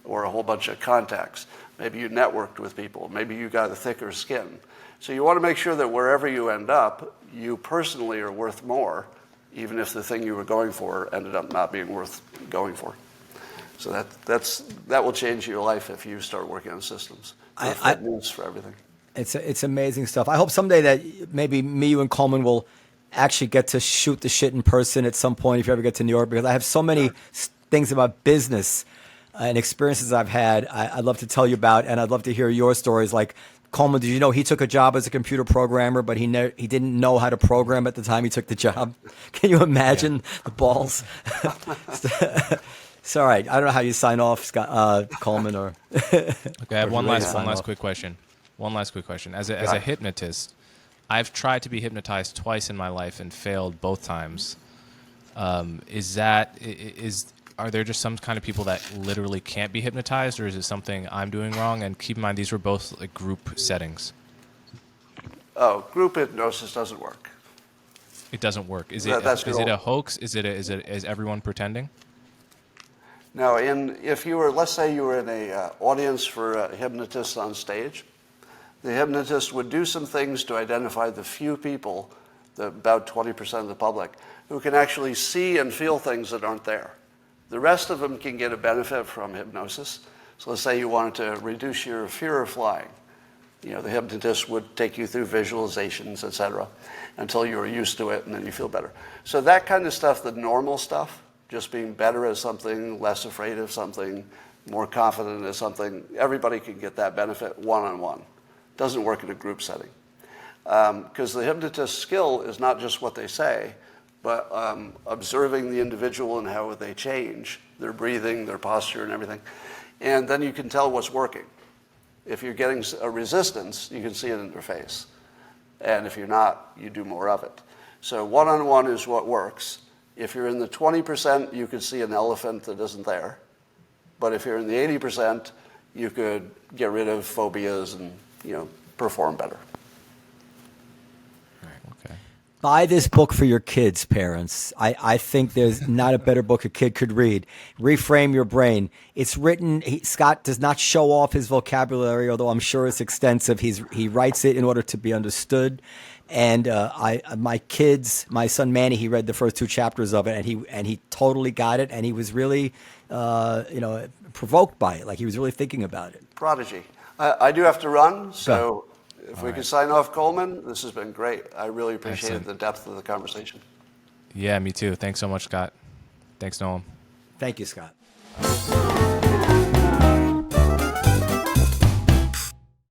or a whole bunch of contacts. Maybe you networked with people. Maybe you got a thicker skin. So you want to make sure that wherever you end up, you personally are worth more, even if the thing you were going for ended up not being worth going for. So that will change your life if you start working on systems. That means for everything. It's amazing stuff. I hope someday that maybe me, you, and Coleman will actually get to shoot the shit in person at some point if you ever get to New York, because I have so many things about business and experiences I've had I'd love to tell you about, and I'd love to hear your stories. Like, Coleman, did you know he took a job as a computer programmer, but he didn't know how to program at the time he took the job? Can you imagine the balls? It's all right. I don't know how you sign off, Scott, Coleman, or... Okay, I have one last quick question. As a hypnotist, I've tried to be hypnotized twice in my life and failed both times. Are there just some kind of people that literally can't be hypnotized, or is it something I'm doing wrong? And keep in mind, these were both like group settings. Oh, group hypnosis doesn't work. It doesn't work. Is it a hoax? Is everyone pretending? No, if you were, let's say you were in a audience for a hypnotist on stage, the hypnotist would do some things to identify the few people, about 20% of the public, who can actually see and feel things that aren't there. The rest of them can get a benefit from hypnosis. So let's say you wanted to reduce your fear of flying. The hypnotist would take you through visualizations, etc., until you were used to it, and then you feel better. So that kind of stuff, the normal stuff, just being better at something, less afraid of something, more confident at something, everybody can get that benefit one-on-one. Doesn't work in a group setting. Because the hypnotist's skill is not just what they say, but observing the individual and how they change, their breathing, their posture, and everything. And then you can tell what's working. If you're getting a resistance, you can see it in their face. And if you're not, you do more of it. So one-on-one is what works. If you're in the 20%, you could see an elephant that isn't there. But if you're in the 80%, you could get rid of phobias and, perform better. Okay. Buy this book for your kids, parents. I think there's not a better book a kid could read. Reframe Your Brain. It's written, Scott does not show off his vocabulary, although I'm sure it's extensive. He writes it in order to be understood. And my son Manny, he read the first 2 chapters of it, and he totally got it, and he was really, provoked by it. Like he was really thinking about it. Prodigy. I do have to run, so if we could sign off, Coleman, this has been great. I really appreciated the depth of the conversation. Yeah, me too. Thanks so much, Scott. Thanks, Noam. Thank you, Scott.